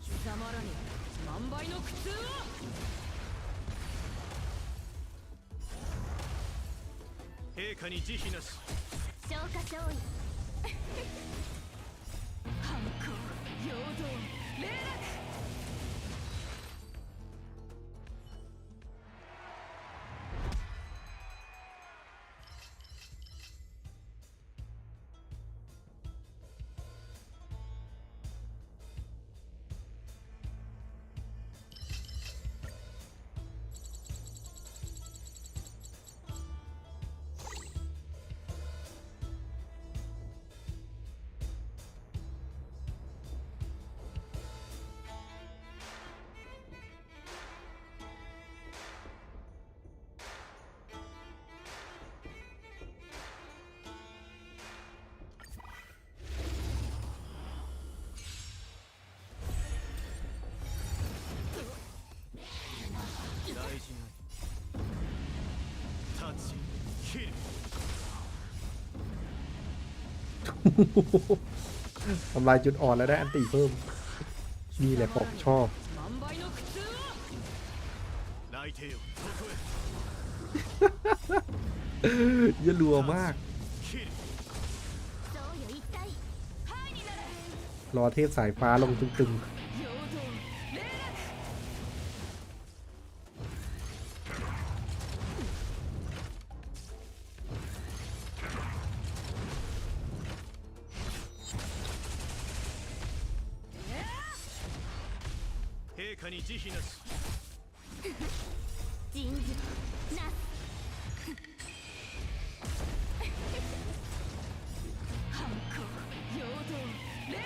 貴様らに万倍の苦痛を陛下に慈悲なし消化勝利反抗陽動霊落タッチキル ทำลายจุดอ่อนแล้วได้อันตีเพิ่มนี่แหละผมชอบ 万倍の苦痛を相手よここへ เยอะรัวมาก キルそうよ一体はいになれ รอเทพสายฟ้าลงตึง 陽動霊落陛下に慈悲なし人事なす反抗陽動霊落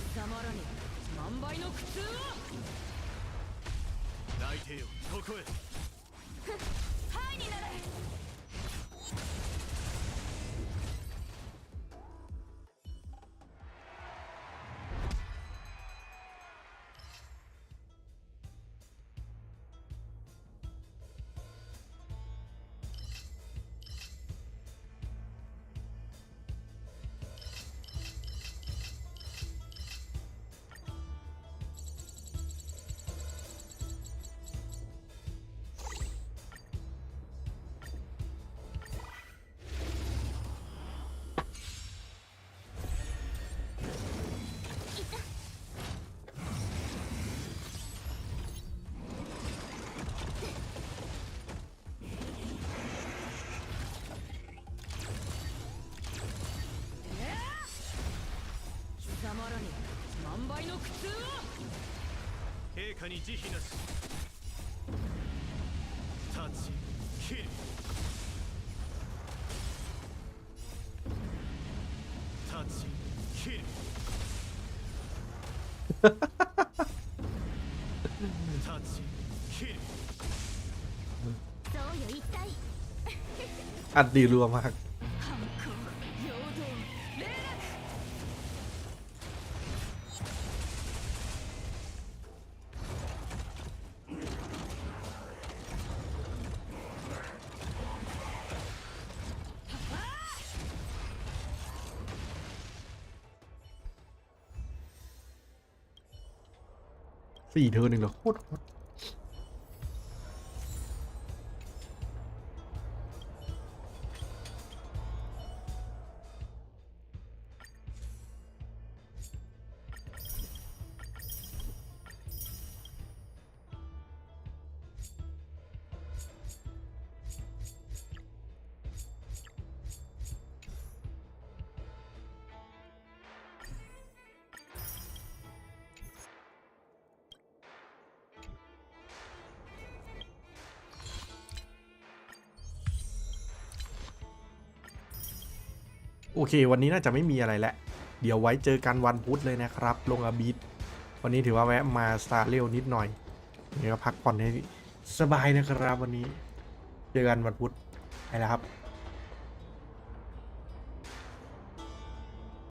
貴様らに万倍の苦痛を相手よここへはいになれ貴様らに万倍の苦痛を陛下に慈悲なしタッチキルタッチキルタッチキルそうよ一体 ๆ อันตีรัวมาก 反抗陽動霊落4 เทิร์นเองเหรอโคตรโหดโอเควันนี้น่าจะไม่มีอะไรแล้วเดี๋ยวไว้เจอกันวันพุธเลยนะครับลงอาบิทวันนี้ถือว่าแวะมาสตาร์เร็วนิดหน่อยนี่ก็พักผ่อนให้สบายนะครับวันนี้เจอกันวันพุธไปแล้วครับ